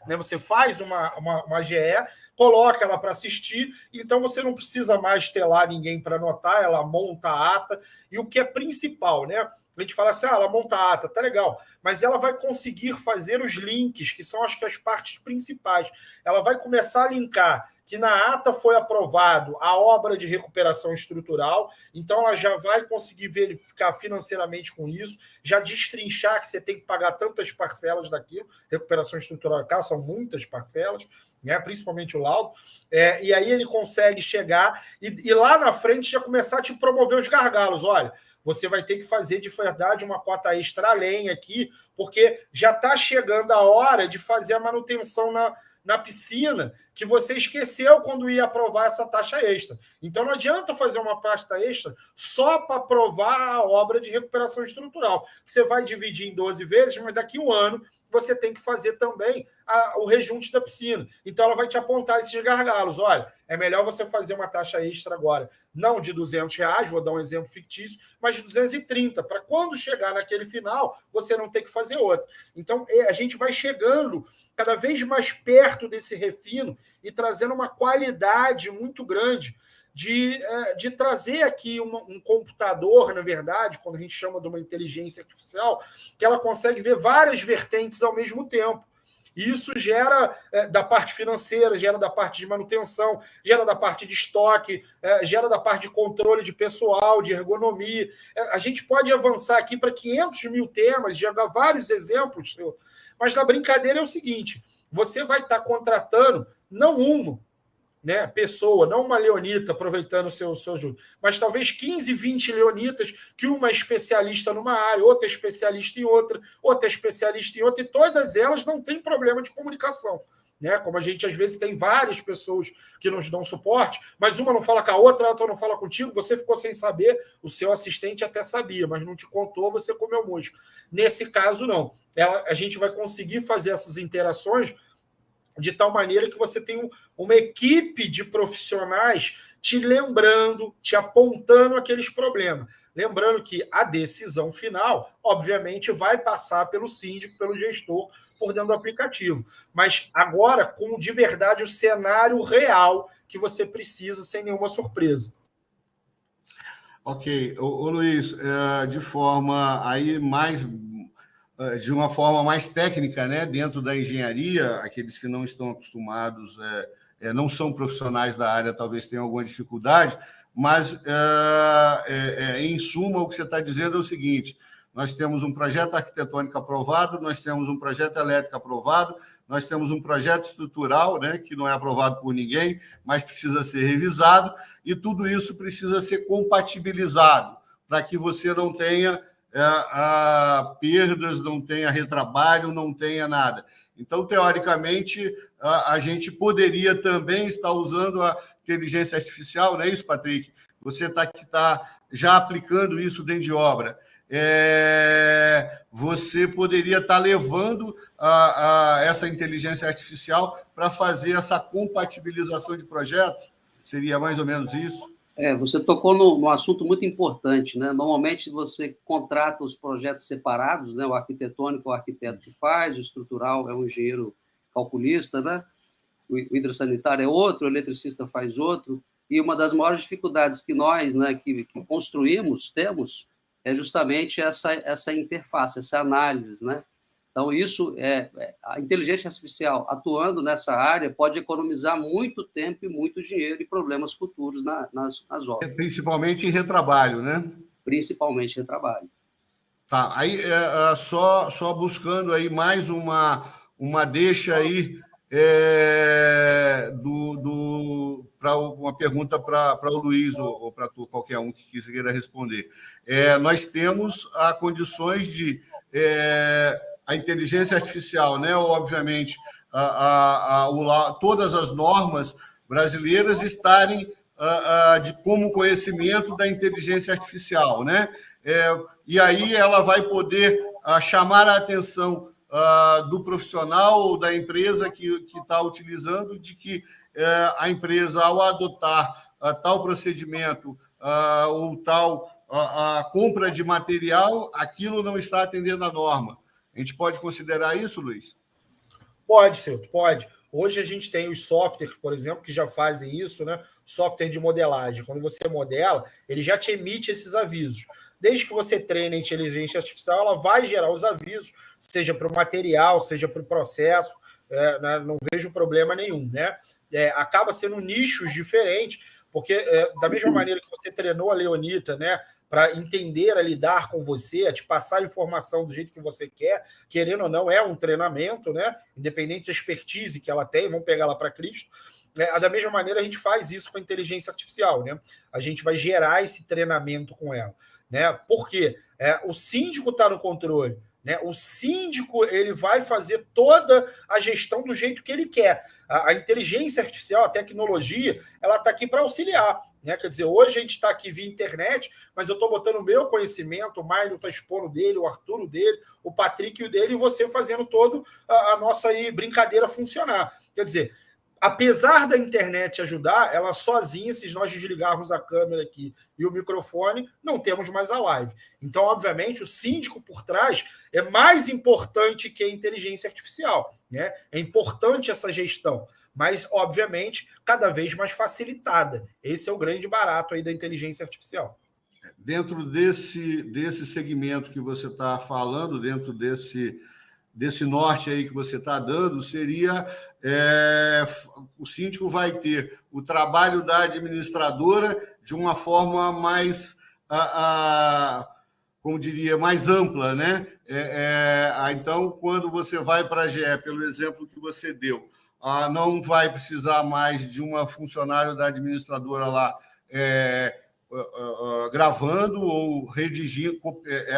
né? Você faz uma AGE, coloca ela para assistir, então você não precisa mais ter lá ninguém para anotar, ela monta a ata, e o que é principal, né? A gente fala assim, ela monta a ata, tá legal, mas ela vai conseguir fazer os links, que são acho que as partes principais. Ela vai começar a linkar que na ata foi aprovado a obra de recuperação estrutural, então ela já vai conseguir verificar financeiramente com isso, já destrinchar que você tem que pagar tantas parcelas daquilo, recuperação estrutural, cá são muitas parcelas, né, principalmente o laudo, e aí ele consegue chegar e lá na frente já começar a te promover os gargalos. Olha, você vai ter que fazer de verdade uma cota extra além aqui, porque já está chegando a hora de fazer a manutenção na piscina, que você esqueceu quando ia aprovar essa taxa extra. Então não adianta fazer uma taxa extra só para aprovar a obra de recuperação estrutural. Você vai dividir em 12 vezes, mas daqui a um ano você tem que fazer também o rejunte da piscina. Então ela vai te apontar esses gargalos. Olha, é melhor você fazer uma taxa extra agora, não de R$200, vou dar um exemplo fictício, mas de 230, para quando chegar naquele final, você não ter que fazer outra. Então a gente vai chegando cada vez mais perto desse refino e trazendo uma qualidade muito grande de trazer aqui um computador, na verdade, quando a gente chama de uma inteligência artificial, que ela consegue ver várias vertentes ao mesmo tempo. E isso gera da parte financeira, gera da parte de manutenção, gera da parte de estoque, gera da parte de controle de pessoal, de ergonomia. A gente pode avançar aqui para 500 mil temas, jogar vários exemplos, mas na brincadeira é o seguinte, você vai estar contratando não uma, né, pessoa, não uma leonita aproveitando o seu ajuda, mas talvez 15, 20 leonitas, que uma é especialista numa área, outra é especialista em outra é especialista em outra, e todas elas não têm problema de comunicação. Né? Como a gente, às vezes, tem várias pessoas que nos dão suporte, mas uma não fala com a outra não fala contigo, você ficou sem saber, o seu assistente até sabia, mas não te contou, você comeu mosca. Nesse caso, não. A gente vai conseguir fazer essas interações de tal maneira que você tem uma equipe de profissionais te lembrando, te apontando aqueles problemas. Lembrando que a decisão final, obviamente, vai passar pelo síndico, pelo gestor, por dentro do aplicativo. Mas agora, com de verdade o cenário real que você precisa, sem nenhuma surpresa. Ok. Ô Luiz, de uma forma mais técnica, né, dentro da engenharia, aqueles que não estão acostumados, não são profissionais da área, talvez tenham alguma dificuldade, mas, em suma, o que você está dizendo é o seguinte, nós temos um projeto arquitetônico aprovado, nós temos um projeto elétrico aprovado, nós temos um projeto estrutural, né, que não é aprovado por ninguém, mas precisa ser revisado, e tudo isso precisa ser compatibilizado, para que você não tenha perdas, não tenha retrabalho, não tenha nada. Então, teoricamente, a gente poderia também estar usando a inteligência artificial, não é isso, Patrick? você está já aplicando isso dentro de obra, você poderia estar levando essa inteligência artificial para fazer essa compatibilização de projetos? Seria mais ou menos isso? Você tocou num assunto muito importante, né? Normalmente você contrata os projetos separados, né? O arquitetônico é o arquiteto que faz, o estrutural é o engenheiro calculista, né? O hidrossanitário é outro, o eletricista faz outro, e uma das maiores dificuldades que nós, né, que construímos, temos, é justamente essa interface, essa análise, né? Então, a inteligência artificial atuando nessa área pode economizar muito tempo e muito dinheiro e problemas futuros nas obras. Principalmente em retrabalho, né? Principalmente retrabalho. Tá, aí só buscando aí mais uma deixa aí para uma pergunta para o Luiz ou para qualquer um que queira responder. Nós temos condições de a inteligência artificial, né? Obviamente, todas as normas brasileiras estarem como conhecimento da inteligência artificial, né? E aí ela vai poder chamar a atenção do profissional ou da empresa que está utilizando, de que a empresa, ao adotar tal procedimento ou tal a compra de material, aquilo não está atendendo à norma. A gente pode considerar isso, Luiz? Pode, Celto, pode. Hoje a gente tem os softwares, por exemplo, que já fazem isso, né? Software de modelagem. Quando você modela, ele já te emite esses avisos. Desde que você treine a inteligência artificial, ela vai gerar os avisos, seja para o material, seja para o processo, né? Não vejo problema nenhum, né? Acaba sendo nichos diferentes, porque da mesma maneira que você treinou a Leonita, né, para entender a lidar com você, a te passar a informação do jeito que você quer, querendo ou não, é um treinamento, né? Independente da expertise que ela tem, vamos pegar lá para Cristo. Da mesma maneira, a gente faz isso com a inteligência artificial, né? A gente vai gerar esse treinamento com ela, né? Por quê? O síndico está no controle, né? O síndico ele vai fazer toda a gestão do jeito que ele quer. A inteligência artificial, a tecnologia, ela está aqui para auxiliar, né? Quer dizer, hoje a gente está aqui via internet, mas eu estou botando o meu conhecimento, o Mário está expondo dele, o Arthur o dele, o Patrick o dele, e você fazendo toda a nossa aí brincadeira funcionar. Quer dizer, apesar da internet ajudar, ela sozinha, se nós desligarmos a câmera aqui e o microfone, não temos mais a live. Então, obviamente, o síndico por trás é mais importante que a inteligência artificial, né? É importante essa gestão, mas, obviamente, cada vez mais facilitada. Esse é o grande barato aí da inteligência artificial. Dentro desse segmento que você está falando, dentro desse norte aí que você está dando, seria o síndico vai ter o trabalho da administradora de uma forma mais, como diria, mais ampla, né? Então, quando você vai para a GE, pelo exemplo que você deu, não vai precisar mais de uma funcionária da administradora lá gravando ou redigindo,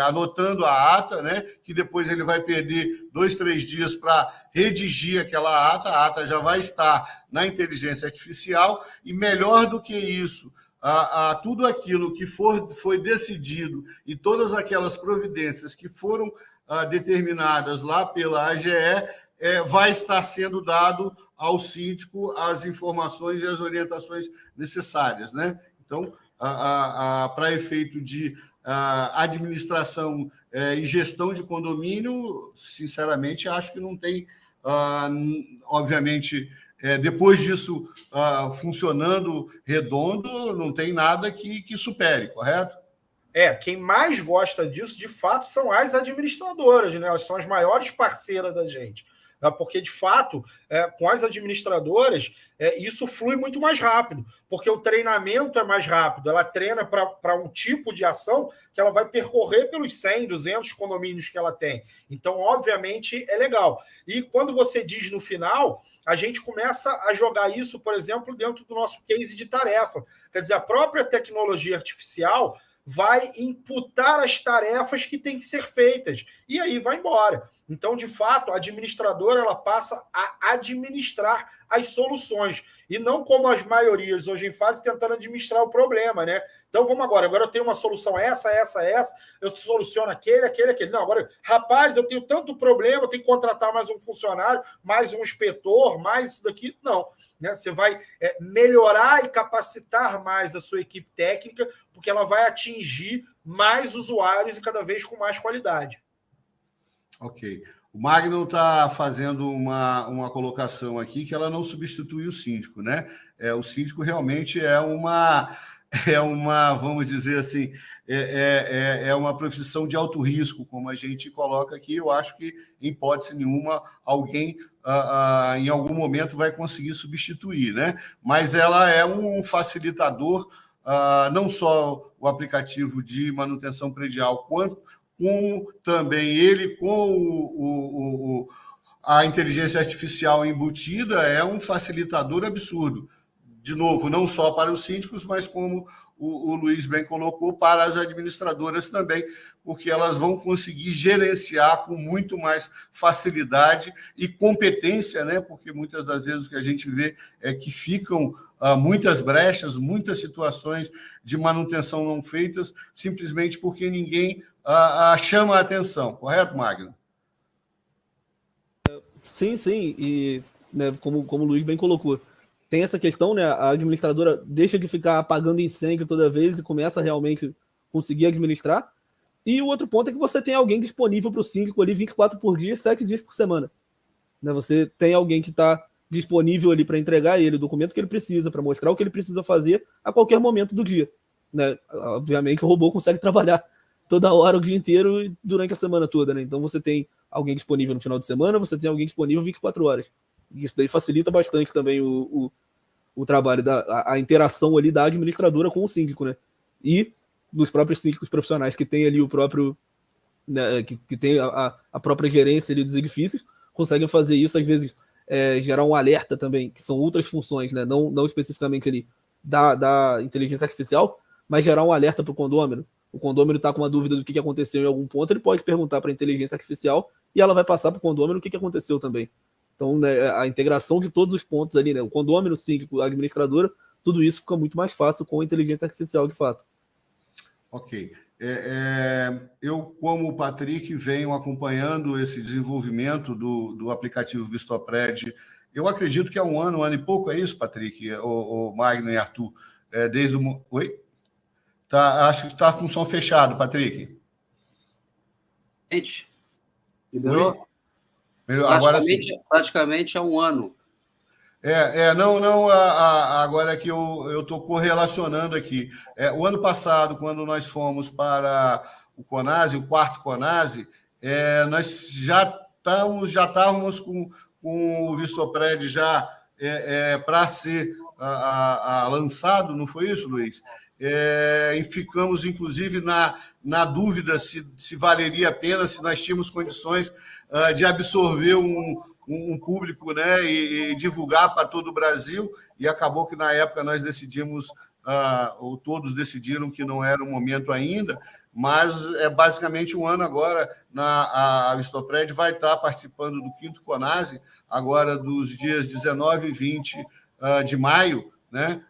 anotando a ata, né? Que depois ele vai perder 2, 3 dias para redigir aquela ata. A ata já vai estar na inteligência artificial e, melhor do que isso, tudo aquilo que foi decidido e todas aquelas providências que foram determinadas lá pela AGE vai estar sendo dado ao síndico as informações e as orientações necessárias, né? Então, para efeito de administração e gestão de condomínio, sinceramente, acho que não tem, obviamente, depois disso funcionando redondo, não tem nada que supere, correto? Quem mais gosta disso, de fato, são as administradoras, né? Elas são as maiores parceiras da gente. Porque, de fato, com as administradoras, isso flui muito mais rápido, porque o treinamento é mais rápido. Ela treina para um tipo de ação que ela vai percorrer pelos 100, 200 condomínios que ela tem. Então, obviamente, é legal. E quando você diz no final, a gente começa a jogar isso, por exemplo, dentro do nosso case de tarefa. Quer dizer, a própria tecnologia artificial vai imputar as tarefas que têm que ser feitas. E aí vai embora. Então, de fato, a administradora ela passa a administrar as soluções, e não como as maiorias hoje em fase tentando administrar o problema, né? Então vamos agora eu tenho uma solução essa, eu soluciono aquele. Não, agora, rapaz, eu tenho tanto problema, eu tenho que contratar mais um funcionário, mais um inspetor, mais isso daqui. Não, né? Você vai melhorar e capacitar mais a sua equipe técnica, porque ela vai atingir mais usuários e cada vez com mais qualidade. Ok. O Magno está fazendo uma colocação aqui que ela não substitui o síndico, né? O síndico realmente é uma, vamos dizer assim, é uma profissão de alto risco, como a gente coloca aqui. Eu acho que, em hipótese nenhuma, alguém em algum momento vai conseguir substituir, né? Mas ela é um facilitador, não só o aplicativo de manutenção predial, quanto como também ele, com a inteligência artificial embutida, é um facilitador absurdo. De novo, não só para os síndicos, mas, como o Luiz bem colocou, para as administradoras também, porque elas vão conseguir gerenciar com muito mais facilidade e competência, né? Porque muitas das vezes o que a gente vê é que ficam muitas brechas, muitas situações de manutenção não feitas, simplesmente porque ninguém chama a atenção. Correto, Magno? Sim. E, né, como o Luiz bem colocou, tem essa questão, né? A administradora deixa de ficar apagando incêndio toda vez e começa a realmente conseguir administrar. E o outro ponto é que você tem alguém disponível para o síndico ali 24 por dia, 7 dias por semana. Né? Você tem alguém que está disponível ali para entregar a ele o documento que ele precisa, para mostrar o que ele precisa fazer a qualquer momento do dia. Né? Obviamente, o robô consegue trabalhar toda hora, o dia inteiro e durante a semana toda. Né? Então, você tem alguém disponível no final de semana, você tem alguém disponível 24 horas. E isso daí facilita bastante também o trabalho, a interação ali da administradora com o síndico, né? E dos próprios síndicos profissionais, que tem ali o próprio, né, que tem a própria gerência ali dos edifícios, conseguem fazer isso, às vezes gerar um alerta também, que são outras funções, né? Não especificamente ali da inteligência artificial, mas gerar um alerta para o condômino. O condômino está com uma dúvida do que aconteceu em algum ponto, ele pode perguntar para a inteligência artificial e ela vai passar para o condômino o que aconteceu também. Então, né, a integração de todos os pontos ali, né, o condômino, o síndico, a administradora, tudo isso fica muito mais fácil com a inteligência artificial, de fato. Ok. Eu, como o Patrick, venho acompanhando esse desenvolvimento do aplicativo Vistopred. Eu acredito que há um ano e pouco, é isso, Patrick, o Magno e Arthur? Desde o... Oi? Acho que está com o som fechado, Patrick. Gente, liberou? Oi? Agora sim. Praticamente há um ano. Agora é que eu estou correlacionando aqui. O ano passado, quando nós fomos para o CONASE, o quarto CONASE, nós já estávamos com o Vistopred já para ser lançado, não foi isso, Luiz? E ficamos, inclusive, na dúvida se valeria a pena, se nós tínhamos condições de absorver um público, né, e divulgar para todo o Brasil, e acabou que, na época, nós decidimos, ou todos decidiram que não era o momento ainda, mas basicamente um ano agora, a Vistopred vai estar participando do 5º CONASE, agora dos dias 19 e 20 de maio, né?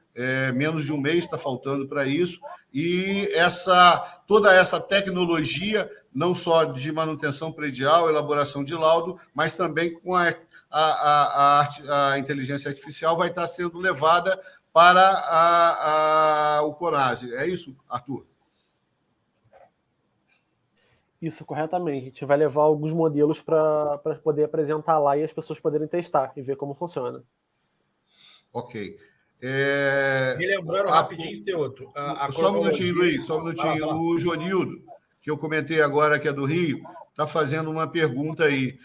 Menos de um mês está faltando para isso, e toda essa tecnologia, não só de manutenção predial, elaboração de laudo, mas também com a inteligência artificial, vai estar sendo levada para o CONASE. É isso, Arthur? Isso, corretamente. A gente vai levar alguns modelos para poder apresentar lá e as pessoas poderem testar e ver como funciona. Ok. Me lembrando rapidinho, ser outro. Só um minutinho, Luiz, só um minutinho. O Jonildo, que eu comentei agora, que é do Rio, está fazendo uma pergunta aí.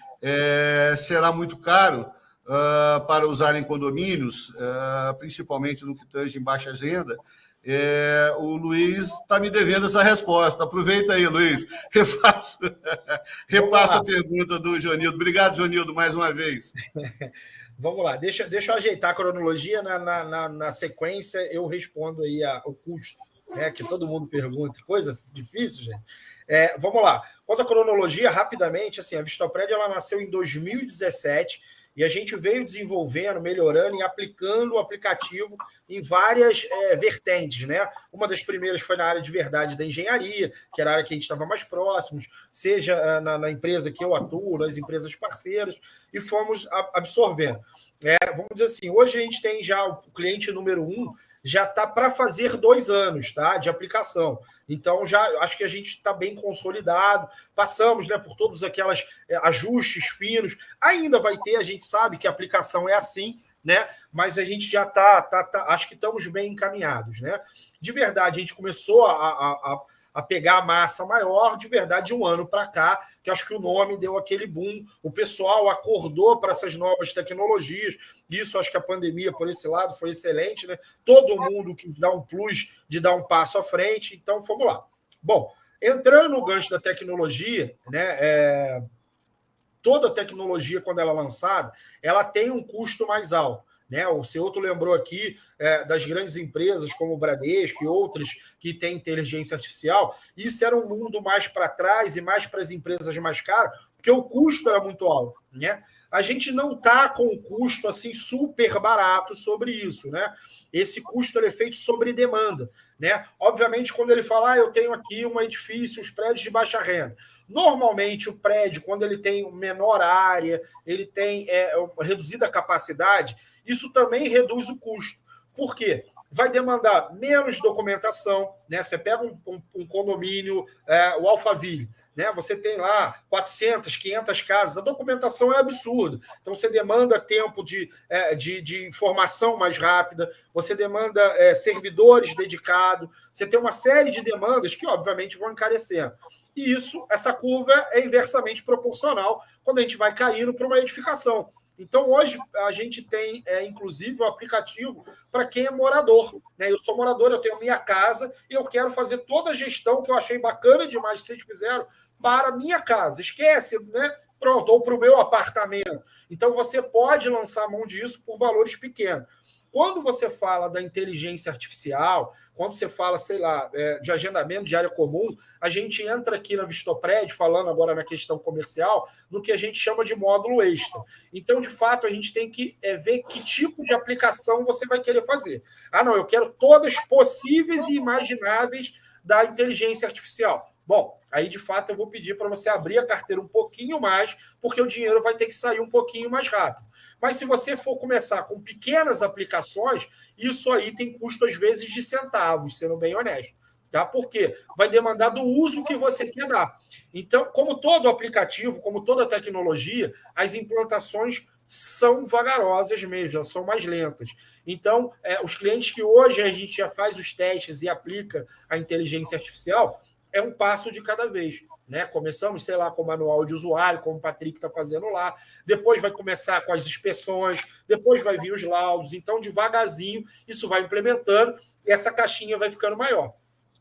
Será muito caro para usar em condomínios, principalmente no que tange em baixa renda? O Luiz está me devendo essa resposta. Aproveita aí, Luiz. Repassa a pergunta do Jonildo. Obrigado, Jonildo, mais uma vez. Vamos lá, deixa eu ajeitar a cronologia, na sequência eu respondo aí o custo, né, que todo mundo pergunta, coisa difícil, gente. Vamos lá, quanto à cronologia, rapidamente, assim, a Vistopred ela nasceu em 2017, E a gente veio desenvolvendo, melhorando e aplicando o aplicativo em várias vertentes, né? Uma das primeiras foi na área de verdade da engenharia, que era a área que a gente estava mais próximos, seja na empresa que eu atuo, nas empresas parceiras, e fomos absorvendo. Vamos dizer assim, hoje a gente tem já o cliente número 1, já está para fazer 2 anos, tá, de aplicação. Então, já acho que a gente está bem consolidado, passamos, né, por todos aqueles ajustes finos. Ainda vai ter, a gente sabe que a aplicação é assim, né, mas a gente já acho que estamos bem encaminhados, né. De verdade, a gente começou a pegar a massa maior, de verdade, de um ano para cá, que acho que o nome deu aquele boom, o pessoal acordou para essas novas tecnologias, isso acho que a pandemia, por esse lado, foi excelente, né? Todo mundo que dá um plus de dar um passo à frente, então vamos lá. Bom, entrando no gancho da tecnologia, né? Toda tecnologia, quando ela é lançada, ela tem um custo mais alto. Né? O Ceuto lembrou aqui das grandes empresas como o Bradesco e outras que têm inteligência artificial. Isso era um mundo mais para trás e mais para as empresas mais caras, porque o custo era muito alto. Né? A gente não está com um custo assim super barato sobre isso. Né? Esse custo é feito sobre demanda. Né? Obviamente, quando ele fala, eu tenho aqui um edifício, os prédios de baixa renda. Normalmente, o prédio, quando ele tem menor área, ele tem reduzida capacidade, isso também reduz o custo. Por quê? Vai demandar menos documentação, né? Você pega um condomínio, o Alphaville, né? Você tem lá 400, 500 casas, a documentação é absurda. Então, você demanda tempo de informação mais rápida, você demanda servidores dedicados, você tem uma série de demandas que, obviamente, vão encarecendo. E essa curva é inversamente proporcional quando a gente vai caindo para uma edificação. Então, hoje, a gente tem, inclusive, o aplicativo para quem é morador. Né? Eu sou morador, eu tenho minha casa e eu quero fazer toda a gestão que eu achei bacana demais que vocês fizeram para a minha casa. Esquece, né? Pronto, ou para o meu apartamento. Então, você pode lançar mão disso por valores pequenos. Quando você fala da inteligência artificial, quando você fala, sei lá, de agendamento de área comum, a gente entra aqui na Vistopred, falando agora na questão comercial, no que a gente chama de módulo extra. Então, de fato, a gente tem que ver que tipo de aplicação você vai querer fazer. Não, eu quero todas possíveis e imagináveis da inteligência artificial. Bom, aí, de fato, eu vou pedir para você abrir a carteira um pouquinho mais, porque o dinheiro vai ter que sair um pouquinho mais rápido. Mas se você for começar com pequenas aplicações, isso aí tem custo, às vezes, de centavos, sendo bem honesto. Tá? Por quê? Vai demandar do uso que você quer dar. Então, como todo aplicativo, como toda tecnologia, as implantações são vagarosas mesmo, elas são mais lentas. Então, os clientes que hoje a gente já faz os testes e aplica a inteligência artificial, é um passo de cada vez. Né? Começamos, sei lá, com o manual de usuário, como o Patrick está fazendo lá, depois vai começar com as inspeções, depois vai vir os laudos, então devagarzinho isso vai implementando e essa caixinha vai ficando maior.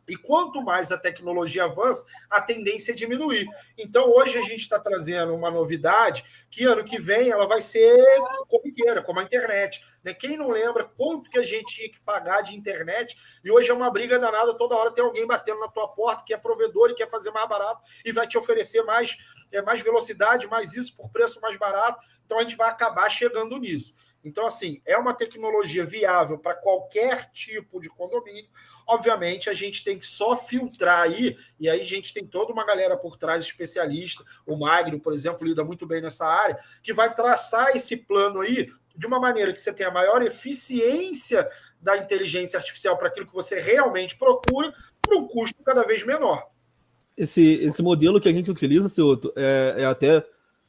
E quanto mais a tecnologia avança, a tendência é diminuir. Então, hoje a gente está trazendo uma novidade que ano que vem ela vai ser corriqueira, como a internet. Né? Quem não lembra quanto que a gente tinha que pagar de internet, e hoje é uma briga danada, toda hora tem alguém batendo na tua porta que é provedor e quer fazer mais barato e vai te oferecer mais velocidade, mais isso por preço mais barato. Então, a gente vai acabar chegando nisso. Então, assim, é uma tecnologia viável para qualquer tipo de condomínio. Obviamente, a gente tem que só filtrar aí, e aí a gente tem toda uma galera por trás, especialista, o Magno, por exemplo, lida muito bem nessa área, que vai traçar esse plano aí de uma maneira que você tenha a maior eficiência da inteligência artificial para aquilo que você realmente procura, por um custo cada vez menor. Esse modelo que a gente utiliza, Ceuto, é até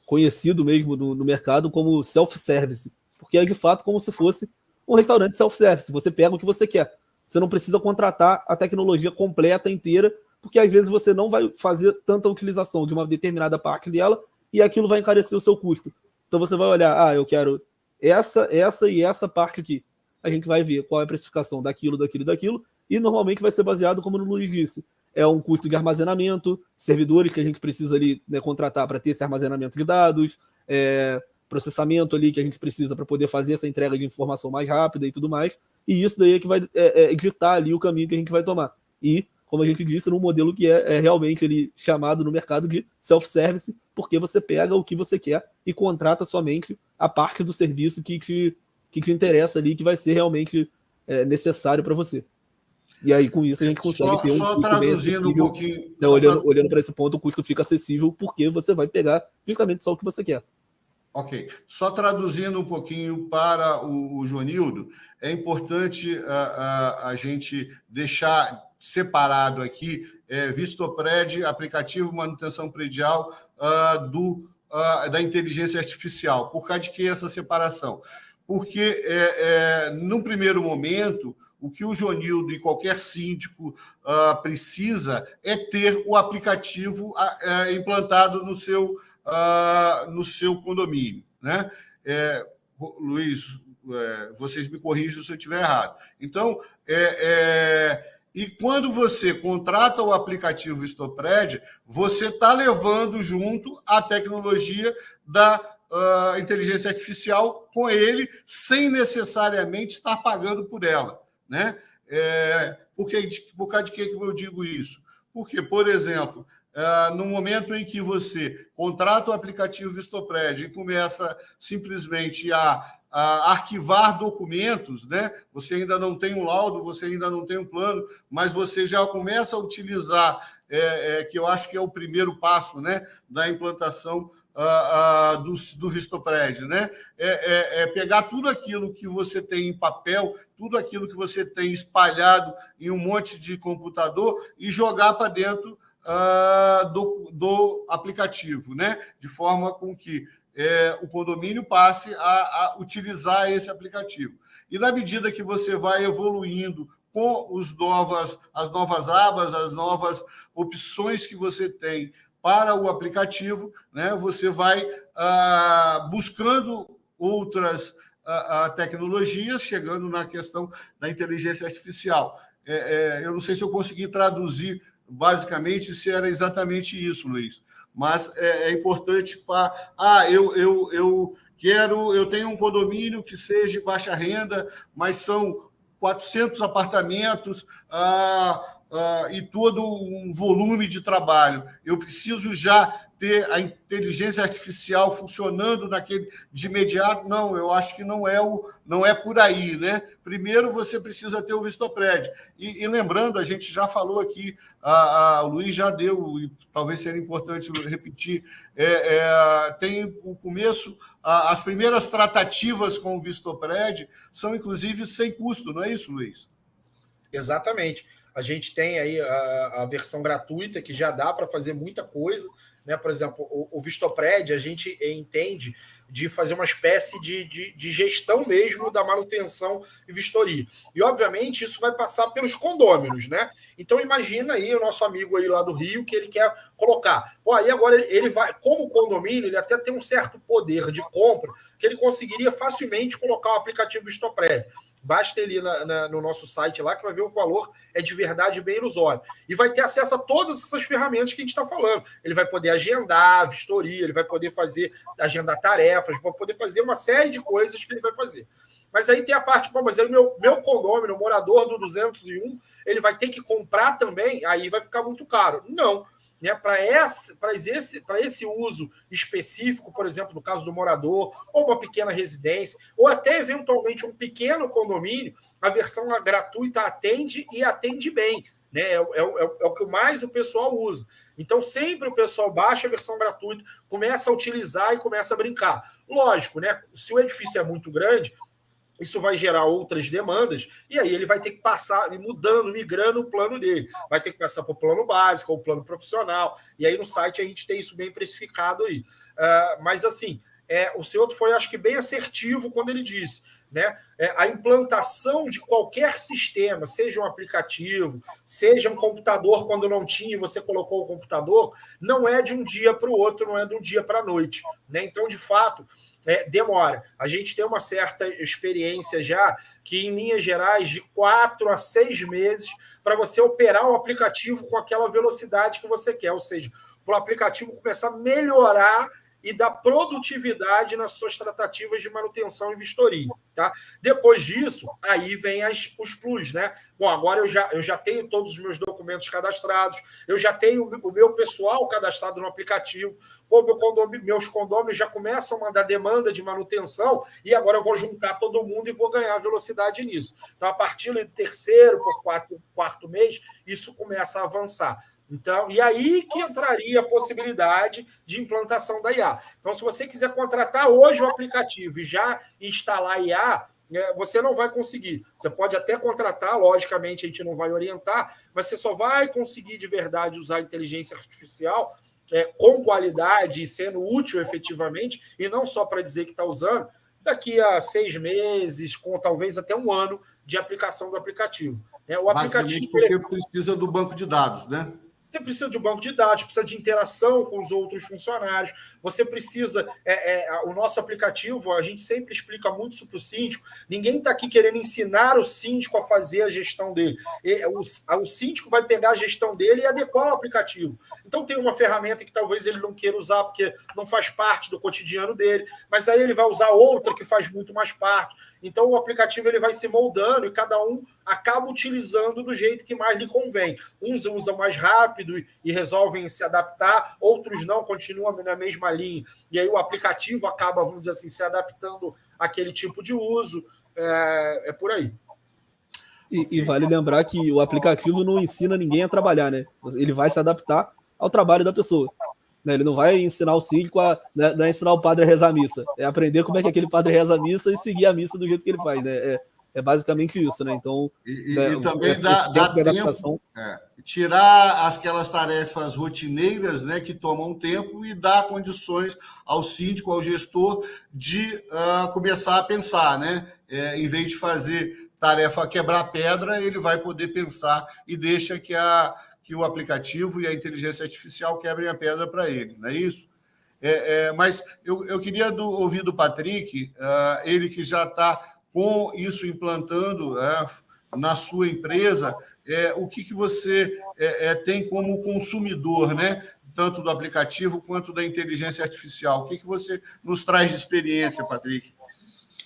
conhecido mesmo no mercado como self-service, porque é de fato como se fosse um restaurante self-service. Você pega o que você quer. Você não precisa contratar a tecnologia completa, inteira, porque às vezes você não vai fazer tanta utilização de uma determinada parte dela e aquilo vai encarecer o seu custo. Então você vai olhar, eu quero essa e essa parte aqui. A gente vai ver qual é a precificação daquilo, e normalmente vai ser baseado, como o Luiz disse, é um custo de armazenamento, servidores que a gente precisa ali, né, contratar para ter esse armazenamento de dados, processamento ali que a gente precisa para poder fazer essa entrega de informação mais rápida e tudo mais, e isso daí é que vai ditar ali o caminho que a gente vai tomar. E, como a gente disse, num modelo que é realmente ali chamado no mercado de self-service, porque você pega o que você quer e contrata somente a parte do serviço que te interessa ali, que vai ser realmente necessário para você. E aí, com isso, a gente consegue ter um custo bem acessível. Um pouquinho, né? Olhando para esse ponto, o custo fica acessível porque você vai pegar justamente só o que você quer. Ok. Só traduzindo um pouquinho para o Joanildo, é importante a gente deixar separado aqui Vistopred, aplicativo manutenção predial da inteligência artificial. Por causa de que essa separação? Porque, num primeiro momento, o que o Joanildo e qualquer síndico precisa é ter o aplicativo implantado no seu condomínio, né? Luiz, vocês me corrigem se eu estiver errado. Então, e quando você contrata o aplicativo Vistopred, você está levando junto a tecnologia da inteligência artificial com ele, sem necessariamente estar pagando por ela, né? Por causa de que eu digo isso? Porque, por exemplo, no momento em que você contrata o aplicativo Vistopred e começa simplesmente a arquivar documentos, né? Você ainda não tem um laudo, você ainda não tem um plano, mas você já começa a utilizar, que eu acho que é o primeiro passo, né, da implantação do Vistopred, né? Pegar tudo aquilo que você tem em papel, tudo aquilo que você tem espalhado em um monte de computador e jogar para dentro do aplicativo, né? De forma com que o condomínio passe a utilizar esse aplicativo. E na medida que você vai evoluindo com as novas abas, as novas opções que você tem para o aplicativo, né? Você vai buscando outras tecnologias, chegando na questão da inteligência artificial. Eu não sei se eu consegui traduzir basicamente se era exatamente isso, Luiz, mas é importante para... eu tenho um condomínio que seja de baixa renda, mas são 400 apartamentos e todo um volume de trabalho. Eu preciso já ter a inteligência artificial funcionando de imediato? Não, eu acho que não é por aí, né? Primeiro, você precisa ter o Vistopred. E lembrando, a gente já falou aqui, o Luiz já deu, e talvez seja importante repetir, tem o começo, as primeiras tratativas com o Vistopred são, inclusive, sem custo, não é isso, Luiz? Exatamente. A gente tem aí a versão gratuita, que já dá para fazer muita coisa, né? Por exemplo, o Vistopred, a gente entende de fazer uma espécie de gestão mesmo da manutenção e vistoria. E, obviamente, isso vai passar pelos condôminos, né? Então, imagina aí o nosso amigo aí lá do Rio, que ele quer colocar. Pô, aí agora ele vai, como condomínio, ele até tem um certo poder de compra, que ele conseguiria facilmente colocar o aplicativo Vistopred. Basta ele ir no nosso site lá, que vai ver o valor é de verdade bem ilusório. E vai ter acesso a todas essas ferramentas que a gente está falando. Ele vai poder agendar a vistoria, ele vai poder agendar tarefas, vai poder fazer uma série de coisas que ele vai fazer. Mas aí tem a parte, mas aí o meu condomínio, o morador do 201, ele vai ter que comprar também, aí vai ficar muito caro. Não. Né, para esse uso específico, por exemplo, no caso do morador, ou uma pequena residência, ou até, eventualmente, um pequeno condomínio, a versão gratuita atende e atende bem. Né? É o que mais o pessoal usa. Então, sempre o pessoal baixa a versão gratuita, começa a utilizar e começa a brincar. Lógico, né? Se o edifício é muito grande, isso vai gerar outras demandas, e aí ele vai ter que passar, migrando o plano dele. Vai ter que passar para o plano básico, ou o plano profissional, e aí no site a gente tem isso bem precificado aí. Mas, assim, o senhor foi, acho que, bem assertivo quando ele disse, né? A implantação de qualquer sistema, seja um aplicativo, seja um computador, quando não tinha e você colocou o computador, não é de um dia para o outro, não é de um dia para a noite. Né? Então, de fato, demora. A gente tem uma certa experiência já que, em linhas gerais, de 4 a 6 meses para você operar o aplicativo com aquela velocidade que você quer, ou seja, para o aplicativo começar a melhorar e dar produtividade nas suas tratativas de manutenção e vistoria. Tá? Depois disso, aí vem os plus, né? Bom, agora eu já tenho todos os meus documentos documentos cadastrados, eu já tenho o meu pessoal cadastrado no aplicativo, meus condôminos já começam a mandar demanda de manutenção e agora eu vou juntar todo mundo e vou ganhar velocidade nisso. Então, a partir do terceiro por quarto mês, isso começa a avançar. Então, e aí que entraria a possibilidade de implantação da IA. Então, se você quiser contratar hoje o aplicativo e já instalar a IA, você não vai conseguir. Você pode até contratar, logicamente a gente não vai orientar, mas você só vai conseguir de verdade usar a inteligência artificial com qualidade e sendo útil efetivamente, e não só para dizer que está usando, daqui a 6 meses, com talvez até 1 ano de aplicação do aplicativo. O aplicativo porque precisa do banco de dados, né? Você precisa de um banco de dados, precisa de interação com os outros funcionários, você precisa... o nosso aplicativo, a gente sempre explica muito isso para o síndico, ninguém está aqui querendo ensinar o síndico a fazer a gestão dele. O síndico vai pegar a gestão dele e adequar o aplicativo. Então, tem uma ferramenta que talvez ele não queira usar porque não faz parte do cotidiano dele, mas aí ele vai usar outra que faz muito mais parte. Então, o aplicativo ele vai se moldando e cada um acaba utilizando do jeito que mais lhe convém. Uns usam mais rápido e resolvem se adaptar, outros não, continuam na mesma linha. E aí o aplicativo acaba, vamos dizer assim, se adaptando àquele tipo de uso. É por aí. E vale lembrar que o aplicativo não ensina ninguém a trabalhar, né? Ele vai se adaptar ao trabalho da pessoa. Ele não vai ensinar o síndico não é ensinar o padre a rezar a missa. É aprender como é que aquele padre reza a missa e seguir a missa do jeito que ele faz, né? É basicamente isso, né? Então, e também dá tempo, tirar aquelas tarefas rotineiras, né, que tomam tempo e dar condições ao síndico, ao gestor, de começar a pensar, né? Em vez de fazer tarefa quebrar pedra, ele vai poder pensar e deixa que o aplicativo e a inteligência artificial quebrem a pedra para ele, não é isso? Mas eu queria ouvir do Patrick, ele que já está com isso implantando na sua empresa, o que você tem como consumidor, né? Tanto do aplicativo quanto da inteligência artificial. O que você nos traz de experiência, Patrick?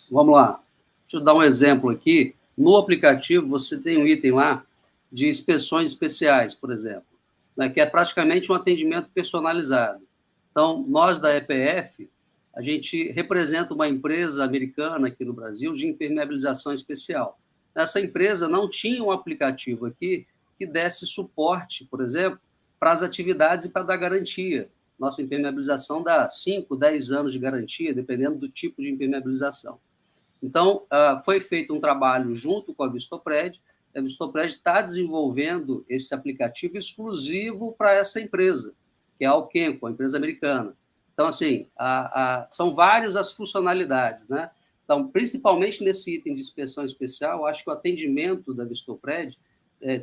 Vamos lá. Deixa eu dar um exemplo aqui. No aplicativo, você tem um item lá de inspeções especiais, por exemplo, né, que é praticamente um atendimento personalizado. Então, nós da EPF, a gente representa uma empresa americana aqui no Brasil de impermeabilização especial. Essa empresa não tinha um aplicativo aqui que desse suporte, por exemplo, para as atividades e para dar garantia. Nossa impermeabilização dá 5, 10 anos de garantia, dependendo do tipo de impermeabilização. Então, foi feito um trabalho junto com a Vistopred. A Vistopred está desenvolvendo esse aplicativo exclusivo para essa empresa, que é a Alquenco, a empresa americana. Então, assim, são várias as funcionalidades, né? Então, principalmente nesse item de inspeção especial, eu acho que o atendimento da Vistopred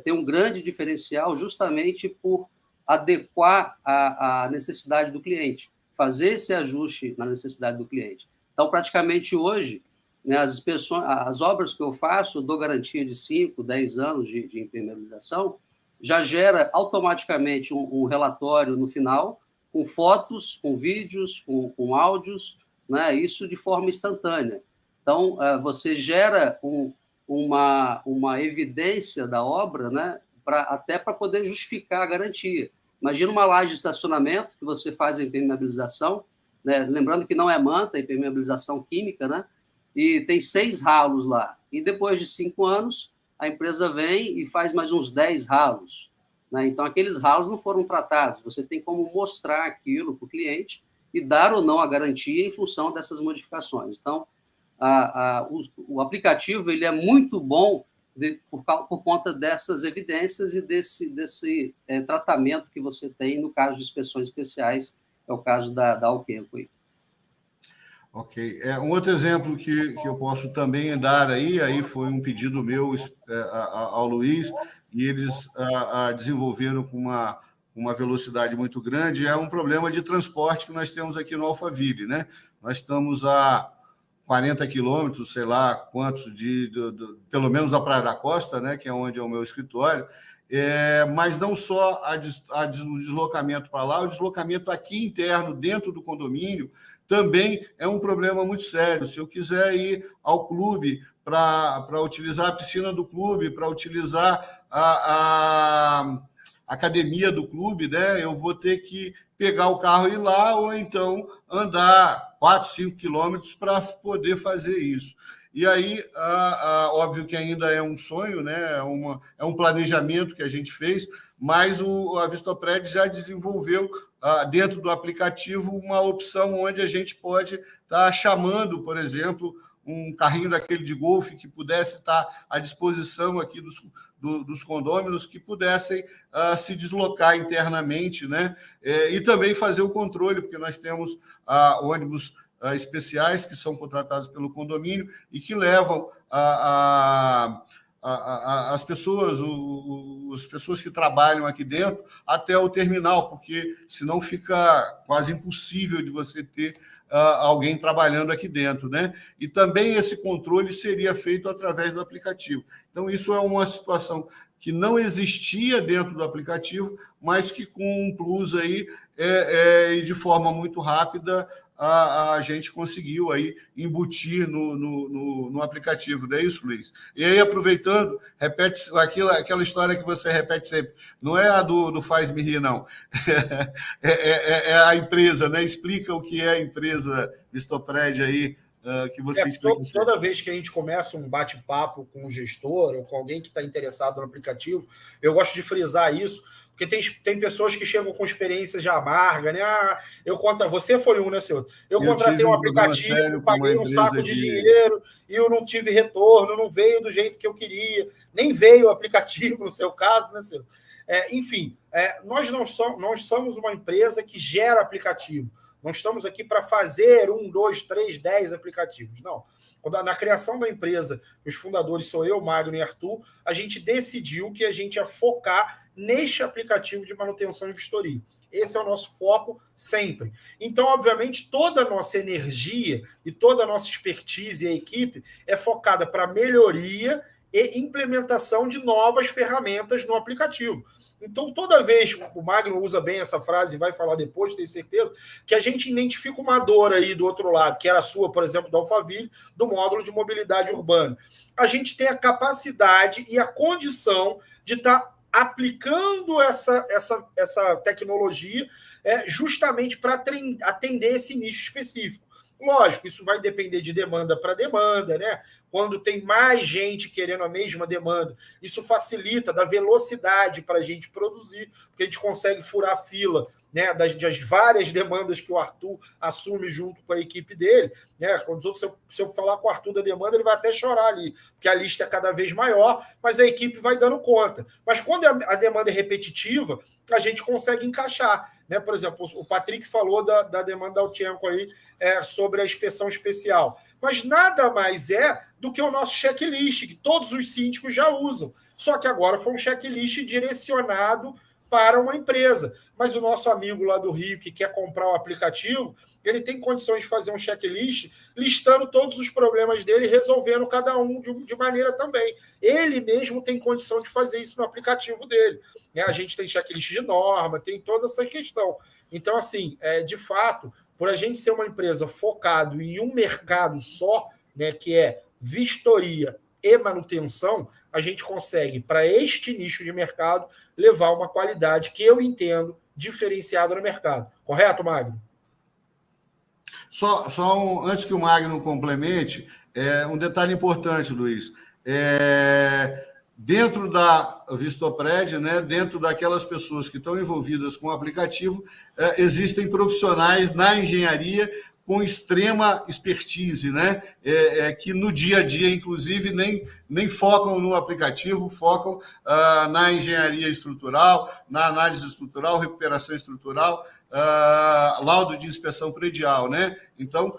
tem um grande diferencial justamente por adequar a necessidade do cliente, fazer esse ajuste na necessidade do cliente. Então, praticamente hoje, né, as obras que eu faço, eu dou garantia de 5, 10 anos de impermeabilização, já gera automaticamente um relatório no final, com fotos, com vídeos, com áudios, né? Isso de forma instantânea. Então, você gera uma evidência da obra, né? Até para poder justificar a garantia. Imagina uma laje de estacionamento que você faz a impermeabilização, né? Lembrando que não é manta, é impermeabilização química, né? E tem 6 ralos lá. E depois de 5 anos, a empresa vem e faz mais uns 10 ralos. Então, aqueles ralos não foram tratados. Você tem como mostrar aquilo para o cliente e dar ou não a garantia em função dessas modificações. Então, o aplicativo ele é muito bom por conta dessas evidências e desse tratamento que você tem no caso de inspeções especiais, é o caso da Alquenco. Ok. Um outro exemplo que eu posso também dar aí foi um pedido meu ao Luiz, e eles desenvolveram com uma velocidade muito grande, é um problema de transporte que nós temos aqui no Alphaville, né? Nós estamos a 40 quilômetros, sei lá quantos, pelo menos da Praia da Costa, né? Que é onde é o meu escritório, Mas não só o deslocamento para lá, o deslocamento aqui interno, dentro do condomínio, também é um problema muito sério. Se eu quiser ir ao clube para utilizar a piscina do clube, para utilizar a academia do clube, né, eu vou ter que pegar o carro e ir lá, ou então andar 4, 5 quilômetros para poder fazer isso. E aí, óbvio que ainda é um sonho, né? É um planejamento que a gente fez, mas a Vistopred já desenvolveu dentro do aplicativo uma opção onde a gente pode estar chamando, por exemplo, um carrinho daquele de golfe que pudesse estar à disposição aqui dos condôminos, que pudessem se deslocar internamente, né? E também fazer o controle, porque nós temos ônibus especiais que são contratados pelo condomínio e que levam as pessoas, as pessoas que trabalham aqui dentro até o terminal, porque senão fica quase impossível de você ter alguém trabalhando aqui dentro, né? E também esse controle seria feito através do aplicativo. Então, isso é uma situação que não existia dentro do aplicativo, mas que com um plus aí e de forma muito rápida a gente conseguiu aí embutir no aplicativo, não é isso, Luiz? E aí, aproveitando, repete aquela história que você repete sempre, não é a do Faz-me Rir, não. É a empresa, né? Explica o que é a empresa Vistopred aí, que você explica. Toda vez que a gente começa um bate-papo com um gestor ou com alguém que está interessado no aplicativo, eu gosto de frisar isso, porque tem pessoas que chegam com experiência já amarga, né? Você foi um, né, seu? Eu contratei um aplicativo, paguei um saco de dinheiro e eu não tive retorno, não veio do jeito que eu queria, nem veio o aplicativo, no seu caso, né, seu? Enfim, nós somos uma empresa que gera aplicativo. Não estamos aqui para fazer 1, 2, 3, 10 aplicativos. Não. Na criação da empresa, os fundadores sou eu, Magno e Arthur, a gente decidiu que a gente ia focar neste aplicativo de manutenção e vistoria. Esse é o nosso foco sempre. Então, obviamente, toda a nossa energia e toda a nossa expertise e a equipe é focada para melhoria e implementação de novas ferramentas no aplicativo. Então, toda vez, o Magno usa bem essa frase e vai falar depois, tenho certeza, que a gente identifica uma dor aí do outro lado, que era a sua, por exemplo, da Alphaville, do módulo de mobilidade urbana. A gente tem a capacidade e a condição de estar aplicando essa tecnologia justamente para atender esse nicho específico. Lógico, isso vai depender de demanda para demanda, né? Quando tem mais gente querendo a mesma demanda, isso facilita, dá velocidade para a gente produzir, porque a gente consegue furar a fila, né, das várias demandas que o Arthur assume junto com a equipe dele. Né? Se eu falar com o Arthur da demanda, ele vai até chorar ali, porque a lista é cada vez maior, mas a equipe vai dando conta. Mas quando a demanda é repetitiva, a gente consegue encaixar. Né? Por exemplo, o Patrick falou da demanda da Altienco aí, sobre a inspeção especial. Mas nada mais do que o nosso checklist, que todos os síndicos já usam. Só que agora foi um checklist direcionado para uma empresa. Mas o nosso amigo lá do Rio, que quer comprar o aplicativo, ele tem condições de fazer um checklist, listando todos os problemas dele e resolvendo cada um de maneira também. Ele mesmo tem condição de fazer isso no aplicativo dele. A gente tem checklist de norma, tem toda essa questão. Então, assim, de fato, por a gente ser uma empresa focada em um mercado só, né, que é vistoria e manutenção, a gente consegue, para este nicho de mercado, levar uma qualidade que eu entendo diferenciada no mercado. Correto, Magno? Antes que o Magno complemente, um detalhe importante, Luiz. Dentro da Vistopred, né, dentro daquelas pessoas que estão envolvidas com o aplicativo, existem profissionais na engenharia com extrema expertise, né? Que no dia a dia, inclusive, nem focam no aplicativo, focam na engenharia estrutural, na análise estrutural, recuperação estrutural, laudo de inspeção predial, né? Então,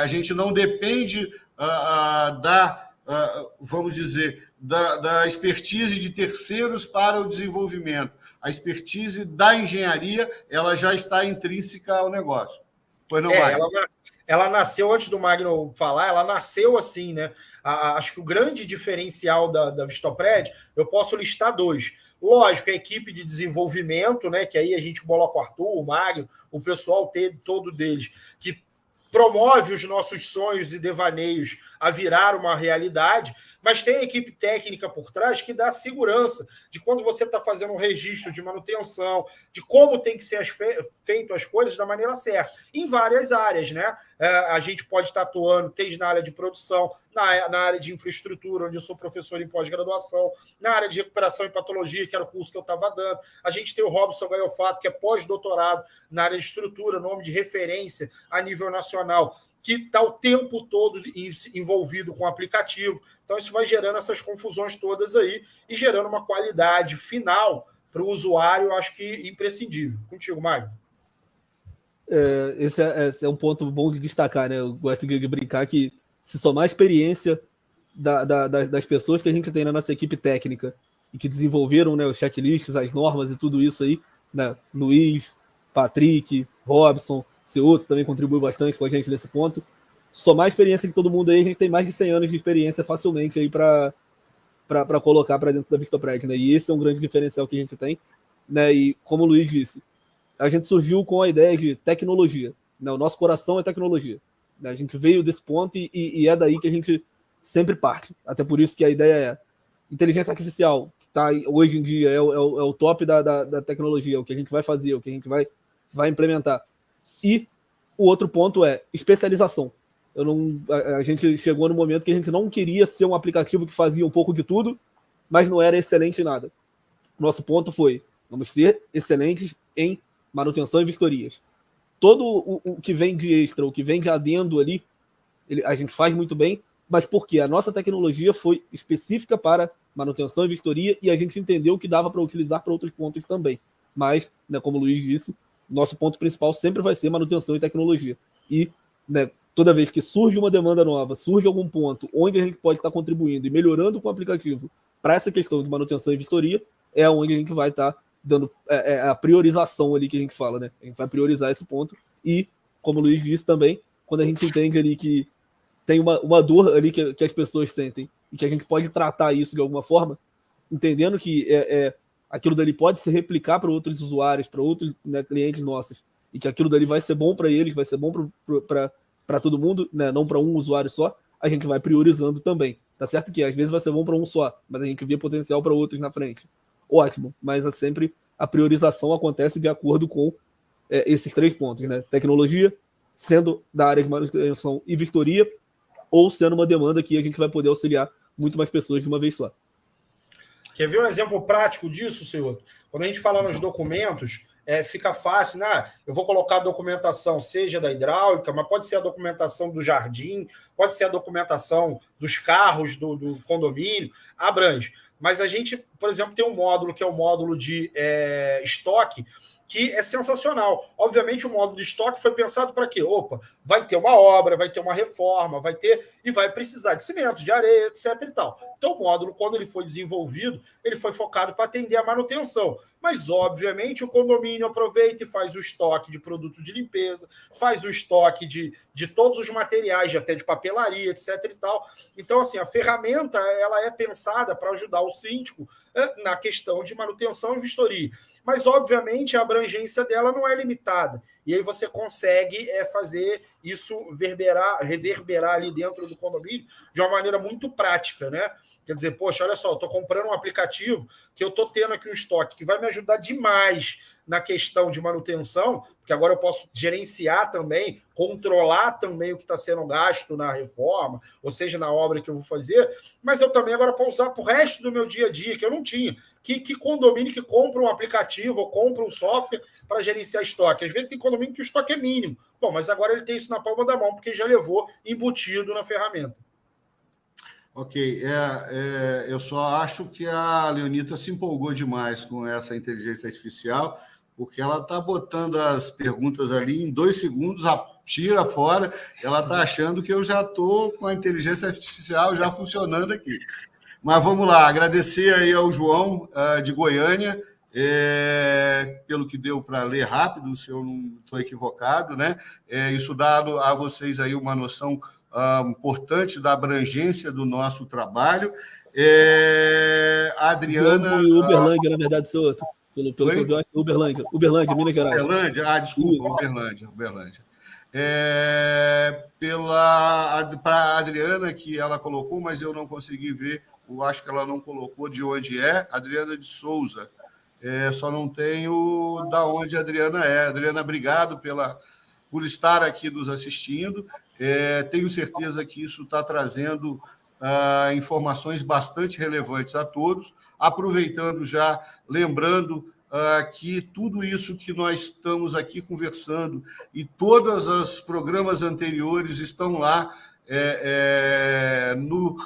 a gente não depende vamos dizer, da expertise de terceiros para o desenvolvimento. A expertise da engenharia, ela já está intrínseca ao negócio. Pois não vai. ela nasceu, antes do Magno falar, ela nasceu assim, né? Acho que o grande diferencial da Vistopred, eu posso listar 2. Lógico, a equipe de desenvolvimento, né? Que aí a gente coloca o Arthur, o Magno, o pessoal todo deles, que promove os nossos sonhos e devaneios a virar uma realidade, mas tem a equipe técnica por trás que dá segurança de quando você está fazendo um registro de manutenção, de como tem que ser feito as coisas da maneira certa, em várias áreas, né? A gente pode estar atuando, desde na área de produção, na área de infraestrutura, onde eu sou professor em pós-graduação, na área de recuperação e patologia, que era o curso que eu estava dando. A gente tem o Robson Gaiofato, que é pós-doutorado na área de estrutura, nome de referência a nível nacional, que está o tempo todo envolvido com o aplicativo. Então, isso vai gerando essas confusões todas aí e gerando uma qualidade final para o usuário, acho que imprescindível. Contigo, Mário. Esse é um ponto bom de destacar, né? Eu gosto de brincar que se somar a experiência das pessoas que a gente tem na nossa equipe técnica e que desenvolveram, né, os checklists, as normas e tudo isso aí, né? Luiz, Patrick, Robson, Ceuto também contribui bastante com a gente nesse ponto. Somar a experiência de todo mundo aí, a gente tem mais de 100 anos de experiência facilmente aí para colocar para dentro da Vistopred, né? E esse é um grande diferencial que a gente tem, né? E como o Luiz disse, a gente surgiu com a ideia de tecnologia, né? O nosso coração é tecnologia, né? A gente veio desse ponto e é daí que a gente sempre parte. Até por isso que a ideia é inteligência artificial, que tá hoje em dia é o top da tecnologia, é o que a gente vai fazer, é o que a gente vai implementar. E o outro ponto é especialização. A gente chegou no momento que a gente não queria ser um aplicativo que fazia um pouco de tudo, mas não era excelente em nada. Nosso ponto foi, vamos ser excelentes em manutenção e vistorias. Todo o que vem de extra, o que vem de adendo ali, a gente faz muito bem, mas porque a nossa tecnologia foi específica para manutenção e vistoria e a gente entendeu que dava para utilizar para outros pontos também. Mas, né, como o Luiz disse, nosso ponto principal sempre vai ser manutenção e tecnologia. E, né, toda vez que surge uma demanda nova, surge algum ponto onde a gente pode estar contribuindo e melhorando com o aplicativo para essa questão de manutenção e vistoria, é onde a gente vai estar dando a priorização ali que a gente fala, né? A gente vai priorizar esse ponto e, como o Luiz disse também, quando a gente entende ali que tem uma dor ali que as pessoas sentem e que a gente pode tratar isso de alguma forma, entendendo que aquilo dali pode se replicar para outros usuários, para outros, né, clientes nossos, e que aquilo dali vai ser bom para eles, vai ser bom para todo mundo, né, não para um usuário só, a gente vai priorizando também. Tá certo que às vezes vai ser bom para um só, mas a gente vê potencial para outros na frente. Ótimo, mas sempre a priorização acontece de acordo com esses 3 pontos, né? Tecnologia, sendo da área de manutenção e vistoria, ou sendo uma demanda que a gente vai poder auxiliar muito mais pessoas de uma vez só. Quer ver um exemplo prático disso, senhor? Quando a gente fala nos documentos, fica fácil, né? Eu vou colocar a documentação, seja da hidráulica, mas pode ser a documentação do jardim, pode ser a documentação dos carros do condomínio, abrange. Mas a gente, por exemplo, tem um módulo que é o módulo de estoque, que é sensacional. Obviamente, o módulo de estoque foi pensado para quê? Opa, vai ter uma obra, vai ter uma reforma, e vai precisar de cimento, de areia, etc. e tal. Então, o módulo, quando ele foi desenvolvido, ele foi focado para atender a manutenção. Mas, obviamente, o condomínio aproveita e faz o estoque de produto de limpeza, faz o estoque de todos os materiais, até de papelaria, etc. e tal. Então, assim, a ferramenta ela é pensada para ajudar o síndico na questão de manutenção e vistoria. Mas, obviamente, a abrangência dela não é limitada. E aí você consegue fazer isso reverberar ali dentro do condomínio de uma maneira muito prática, né? Quer dizer, poxa, olha só, eu estou comprando um aplicativo que eu estou tendo aqui um estoque que vai me ajudar demais na questão de manutenção, porque agora eu posso gerenciar também, controlar também o que está sendo gasto na reforma, ou seja, na obra que eu vou fazer, mas eu também agora posso usar para o resto do meu dia a dia, que eu não tinha. Que condomínio que compra um aplicativo ou compra um software para gerenciar estoque? Às vezes tem condomínio que o estoque é mínimo. Bom, mas agora ele tem isso na palma da mão, porque já levou embutido na ferramenta. Ok, eu só acho que a Leonita se empolgou demais com essa inteligência artificial, porque ela está botando as perguntas ali em 2 segundos, tira fora, ela está achando que eu já estou com a inteligência artificial já funcionando aqui. Mas vamos lá, agradecer aí ao João de Goiânia, pelo que deu para ler rápido, se eu não estou equivocado, né? Isso dá a vocês aí uma noção importante da abrangência do nosso trabalho. A Adriana... Uberlândia, na verdade, seu outro. Pelo que eu vi, acho que Uberlândia, Minas Gerais. Desculpa, Uberlândia. Para a Adriana, que ela colocou, mas eu não consegui ver, eu acho que ela não colocou de onde é, Adriana de Souza. Só não tenho da onde a Adriana é. Adriana, obrigado por estar aqui nos assistindo. Tenho certeza que isso está trazendo informações bastante relevantes a todos. Aproveitando já, lembrando que tudo isso que nós estamos aqui conversando e todos os programas anteriores estão lá no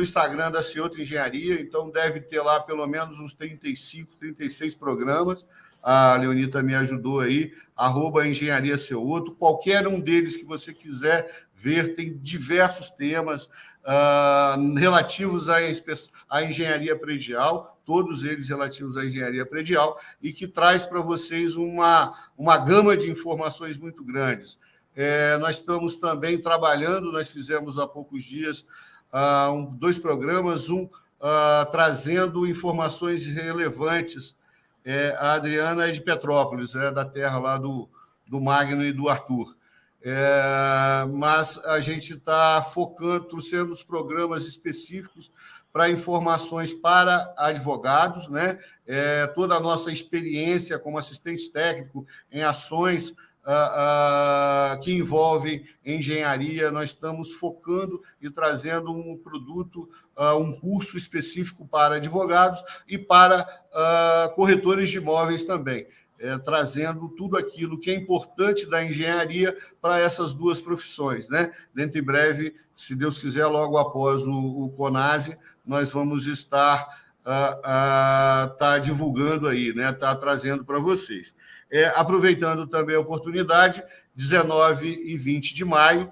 Instagram da Ceuta Engenharia, então deve ter lá pelo menos uns 35, 36 programas. A Leonita me ajudou aí, @Engenharia Ceuta. Qualquer um deles que você quiser ver, tem diversos temas relativos à engenharia predial, todos eles relativos à engenharia predial, e que traz para vocês uma gama de informações muito grandes. Nós estamos também trabalhando, nós fizemos há poucos dias 2 programas, trazendo informações relevantes. A Adriana é de Petrópolis, da terra lá do Magno e do Arthur. Mas a gente está focando, trouxendo os programas específicos para informações para advogados, né? Toda a nossa experiência como assistente técnico em ações que envolvem engenharia, nós estamos focando e trazendo um produto, um curso específico para advogados e para corretores de imóveis também, trazendo tudo aquilo que é importante da engenharia para essas duas profissões, né? Dentro em breve, se Deus quiser, logo após o CONASE, nós vamos estar divulgando aí, né? Tá trazendo para vocês. Aproveitando também a oportunidade, 19 e 20 de maio,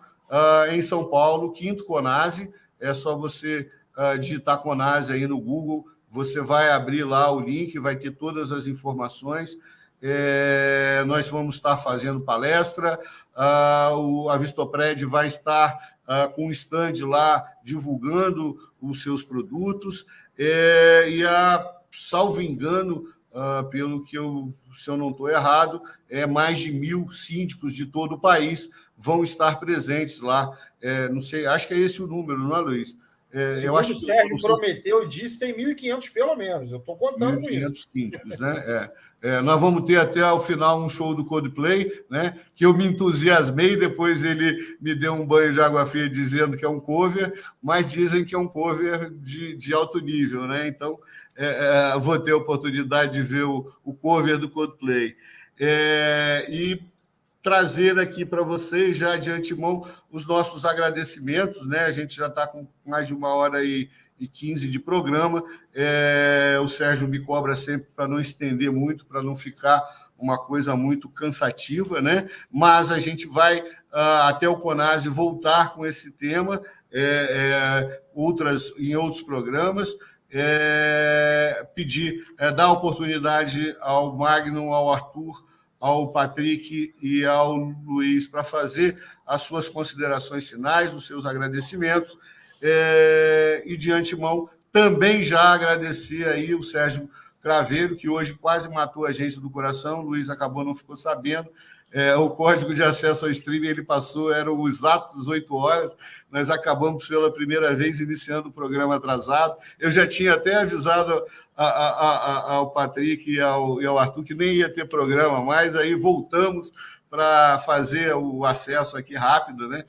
em São Paulo, 5º CONASE. É só você digitar CONASE aí no Google, você vai abrir lá o link, vai ter todas as informações. Nós vamos estar fazendo palestra, a Vistopred vai estar com um stand lá divulgando os seus produtos, salvo engano, pelo que se eu não estou errado, mais de 1.000 síndicos de todo o país vão estar presentes lá. Não sei, acho que é esse o número, não é, Luiz? Eu acho que o Sérgio prometeu e disse que tem 1.500 pelo menos. Eu estou contando com isso. 1.500 síndicos, né? Nós vamos ter até ao final um show do Coldplay, né? Que eu me entusiasmei, depois ele me deu um banho de água fria dizendo que é um cover, mas dizem que é um cover de alto nível, né? Então, vou ter a oportunidade de ver o cover do Coldplay. E trazer aqui para vocês, já de antemão, os nossos agradecimentos, né? A gente já está com mais de 1h15 de programa. O Sérgio me cobra sempre para não estender muito, para não ficar uma coisa muito cansativa, né? Mas a gente vai, até o CONASE, voltar com esse tema em outros programas. Dar oportunidade ao Magno, ao Arthur, ao Patrick e ao Luiz para fazer as suas considerações finais, os seus agradecimentos. E, de antemão, também já agradecer aí o Sérgio Craveiro, que hoje quase matou a gente do coração. O Luiz acabou, não ficou sabendo. O código de acesso ao streaming ele passou, eram os exatos 8 horas. Nós acabamos pela primeira vez iniciando o programa atrasado. Eu já tinha até avisado ao Patrick e ao Arthur que nem ia ter programa mais, aí voltamos para fazer o acesso aqui rápido, né?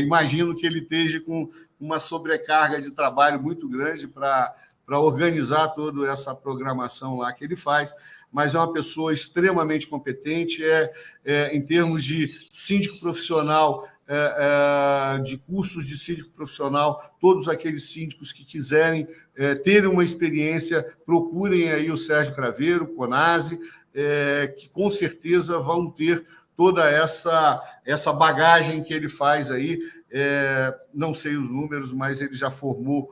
Imagino que ele esteja com uma sobrecarga de trabalho muito grande para organizar toda essa programação lá que ele faz, mas é uma pessoa extremamente competente, em termos de síndico profissional, de cursos de síndico profissional, todos aqueles síndicos que quiserem terem uma experiência, procurem aí o Sérgio Craveiro, CONASE, que com certeza vão ter toda essa bagagem que ele faz aí. Não sei os números, mas ele já formou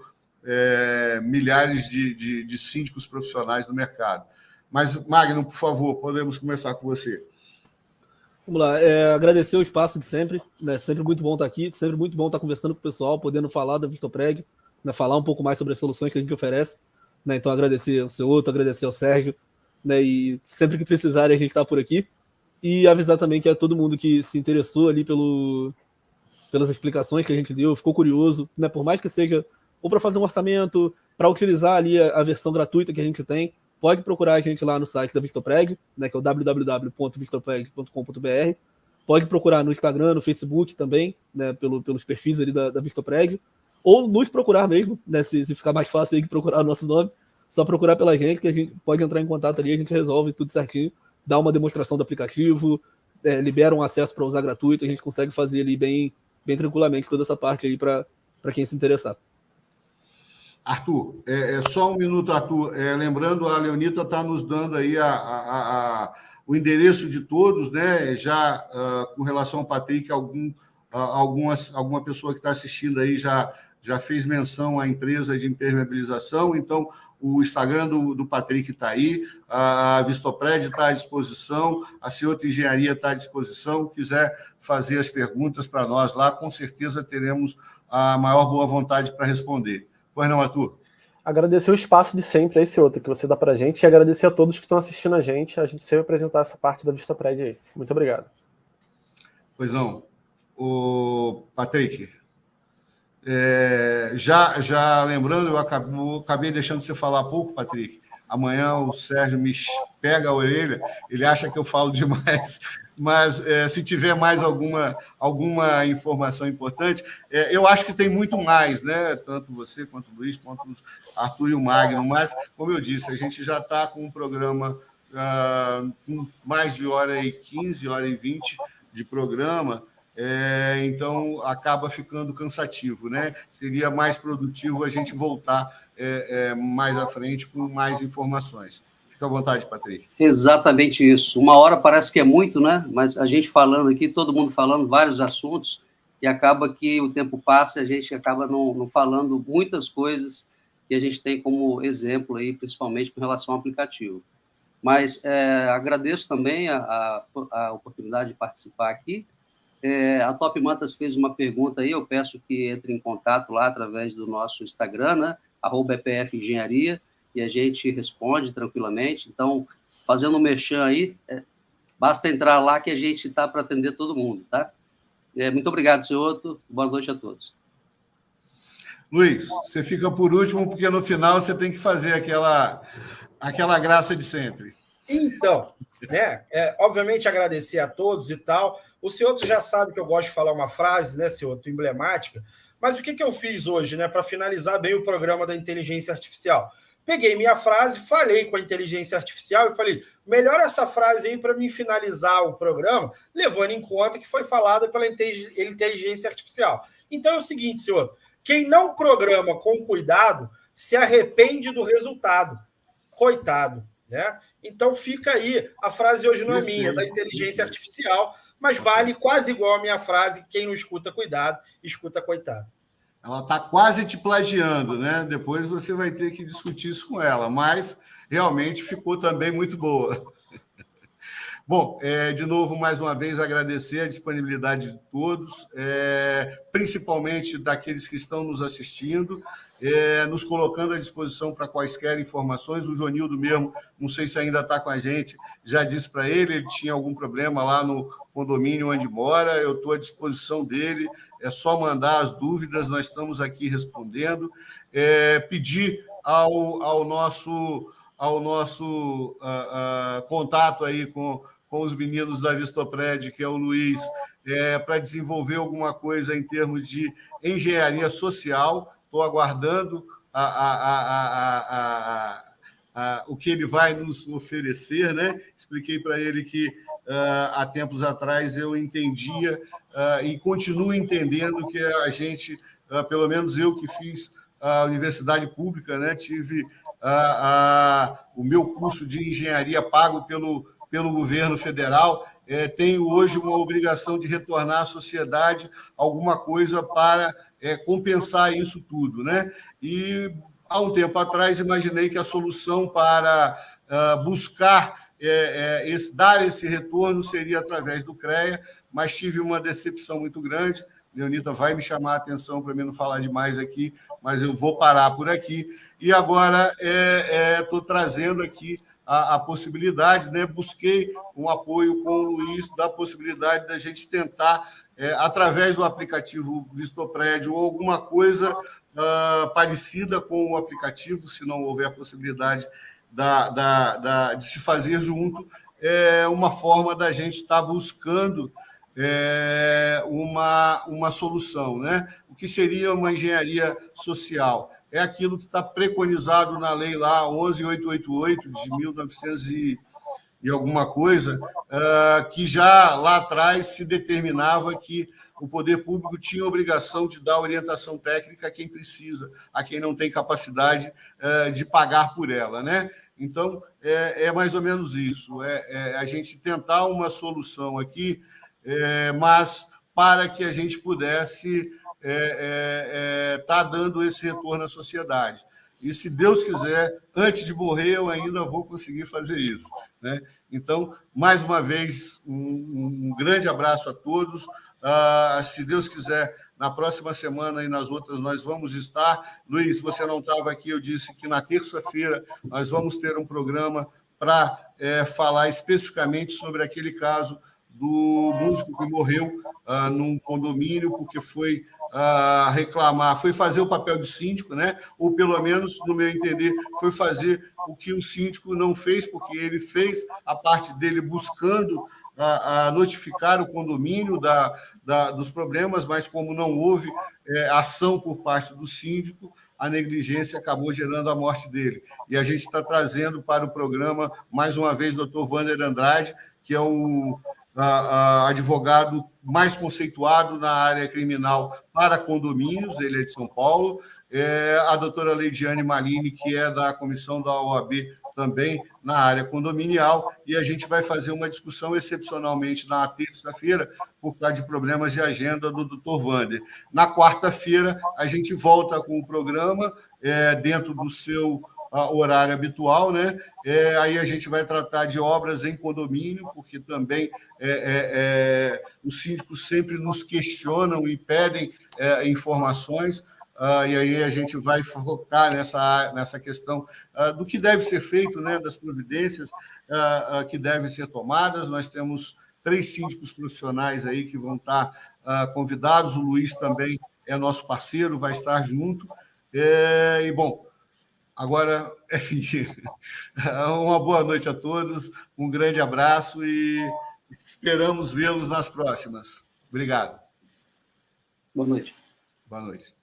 milhares de síndicos profissionais no mercado. Mas, Magno, por favor, podemos começar com você. Vamos lá, agradecer o espaço de sempre, né? Sempre muito bom estar aqui, sempre muito bom estar conversando com o pessoal, podendo falar da Vistopred, né? Falar um pouco mais sobre as soluções que a gente oferece, né? Então agradecer ao seu outro, agradecer ao Sérgio, né? E sempre que precisarem a gente está por aqui, e avisar também que é todo mundo que se interessou ali pelas explicações que a gente deu, ficou curioso, né? Por mais que seja ou para fazer um orçamento, para utilizar ali a versão gratuita que a gente tem, pode procurar a gente lá no site da Vistopred, né, que é o www.vistopred.com.br. Pode procurar no Instagram, no Facebook também, né, pelos perfis ali da Vistopred. Ou nos procurar mesmo, né, se ficar mais fácil aí que procurar o nosso nome, só procurar pela gente, que a gente pode entrar em contato ali, a gente resolve tudo certinho, dá uma demonstração do aplicativo, libera um acesso para usar gratuito, a gente consegue fazer ali bem tranquilamente toda essa parte aí para quem se interessar. Arthur, só um minuto, Arthur. Lembrando, a Leonita está nos dando aí o endereço de todos, né? Já com relação ao Patrick, alguma pessoa que está assistindo aí já fez menção à empresa de impermeabilização. Então, o Instagram do Patrick está aí, a Vistopred está à disposição, a Cioto Engenharia está à disposição. Quiser fazer as perguntas para nós lá, com certeza teremos a maior boa vontade para responder. Pois não, Arthur? Agradecer o espaço de sempre, esse outro que você dá para a gente, e agradecer a todos que estão assistindo a gente sempre apresentar essa parte da Vistopred aí. Muito obrigado. Pois não. O Patrick, já lembrando, eu acabei deixando você falar pouco, Patrick. Amanhã o Sérgio me pega a orelha, ele acha que eu falo demais, mas se tiver mais alguma informação importante, eu acho que tem muito mais, né? Tanto você, quanto o Luiz, quanto o Arthur e o Magno, mas, como eu disse, a gente já está com um programa com mais de 1h15, 1h20 de programa, então acaba ficando cansativo, né? Seria mais produtivo a gente voltar mais à frente com mais informações. Fica à vontade, Patrick. Exatamente isso. 1 hora parece que é muito, né? Mas a gente falando aqui, todo mundo falando vários assuntos, e acaba que o tempo passa e a gente acaba não falando muitas coisas que a gente tem como exemplo aí, principalmente com relação ao aplicativo. Mas agradeço também a oportunidade de participar aqui. A Top Mantas fez uma pergunta aí, eu peço que entre em contato lá através do nosso Instagram, né? @EPF Engenharia, e a gente responde tranquilamente. Então, fazendo um merchan aí, basta entrar lá que a gente está para atender todo mundo, tá? Muito obrigado, senhor. Boa noite a todos. Luiz, você fica por último, porque no final você tem que fazer aquela graça de sempre. Então, né? Obviamente agradecer a todos e tal. O senhor já sabe que eu gosto de falar uma frase, né, senhor, emblemática. Mas o que eu fiz hoje, né, para finalizar bem o programa da inteligência artificial? Peguei minha frase, falei com a inteligência artificial e falei, melhora essa frase aí para mim finalizar o programa, levando em conta que foi falada pela inteligência artificial. Então é o seguinte, senhor, quem não programa com cuidado se arrepende do resultado. Coitado, né? Então fica aí, a frase hoje não é minha, é da inteligência artificial, mas vale quase igual a minha frase, quem não escuta cuidado, escuta coitado. Ela está quase te plagiando, né? Depois você vai ter que discutir isso com ela, mas realmente ficou também muito boa. Bom, de novo, mais uma vez, agradecer a disponibilidade de todos, principalmente daqueles que estão nos assistindo, nos colocando à disposição para quaisquer informações. O Jonildo mesmo, não sei se ainda está com a gente, já disse para ele tinha algum problema lá no condomínio onde mora, eu estou à disposição dele, é só mandar as dúvidas, nós estamos aqui respondendo. Pedir ao nosso contato aí com os meninos da Vistopred, que é o Luiz, para desenvolver alguma coisa em termos de engenharia social. Estou aguardando o que ele vai nos oferecer, né? Expliquei para ele que há tempos atrás eu entendia e continuo entendendo que a gente, pelo menos eu que fiz a universidade pública, né? Tive o meu curso de engenharia pago pelo governo federal, tenho hoje uma obrigação de retornar à sociedade alguma coisa para compensar isso tudo, né? E há um tempo atrás imaginei que a solução para buscar dar esse retorno seria através do CREA, mas tive uma decepção muito grande. Leonita vai me chamar a atenção para mim não falar demais aqui, mas eu vou parar por aqui. E agora estou trazendo aqui a possibilidade, né? Busquei um apoio com o Luiz da possibilidade da gente tentar, através do aplicativo Vistopred ou alguma coisa parecida com o aplicativo, se não houver a possibilidade de se fazer junto, uma forma da gente estar buscando uma solução, né? O que seria uma engenharia social? É aquilo que está preconizado na lei lá 11.888 de 1900 e alguma coisa, que já lá atrás se determinava que o poder público tinha a obrigação de dar orientação técnica a quem precisa, a quem não tem capacidade de pagar por ela, né? Então, é mais ou menos isso, a gente tentar uma solução aqui, mas para que a gente pudesse estar dando esse retorno à sociedade. E, se Deus quiser, antes de morrer, eu ainda vou conseguir fazer isso, né? Então, mais uma vez, um grande abraço a todos. Se Deus quiser, na próxima semana e nas outras nós vamos estar. Luiz, você não estava aqui, eu disse que na terça-feira nós vamos ter um programa para falar especificamente sobre aquele caso do músico que morreu num condomínio porque foi reclamar, foi fazer o papel de síndico, né? Ou pelo menos, no meu entender, foi fazer o que o síndico não fez, porque ele fez a parte dele buscando notificar o condomínio dos problemas, mas como não houve ação por parte do síndico, a negligência acabou gerando a morte dele. E a gente está trazendo para o programa, mais uma vez, o Dr. Wander Andrade, que é o advogado mais conceituado na área criminal para condomínios, ele é de São Paulo, a doutora Leidiane Malini, que é da comissão da OAB também na área condominial, e a gente vai fazer uma discussão excepcionalmente na terça-feira, por causa de problemas de agenda do Dr. Wander. Na quarta-feira, a gente volta com o programa, dentro do seu horário habitual, né? Aí a gente vai tratar de obras em condomínio, porque também os síndicos sempre nos questionam e pedem informações, e aí a gente vai focar nessa questão do que deve ser feito, né? Das providências que devem ser tomadas. Nós temos 3 síndicos profissionais aí que vão estar convidados, o Luiz também é nosso parceiro, vai estar junto, e, bom, agora, enfim, uma boa noite a todos, um grande abraço e esperamos vê-los nas próximas. Obrigado. Boa noite. Boa noite.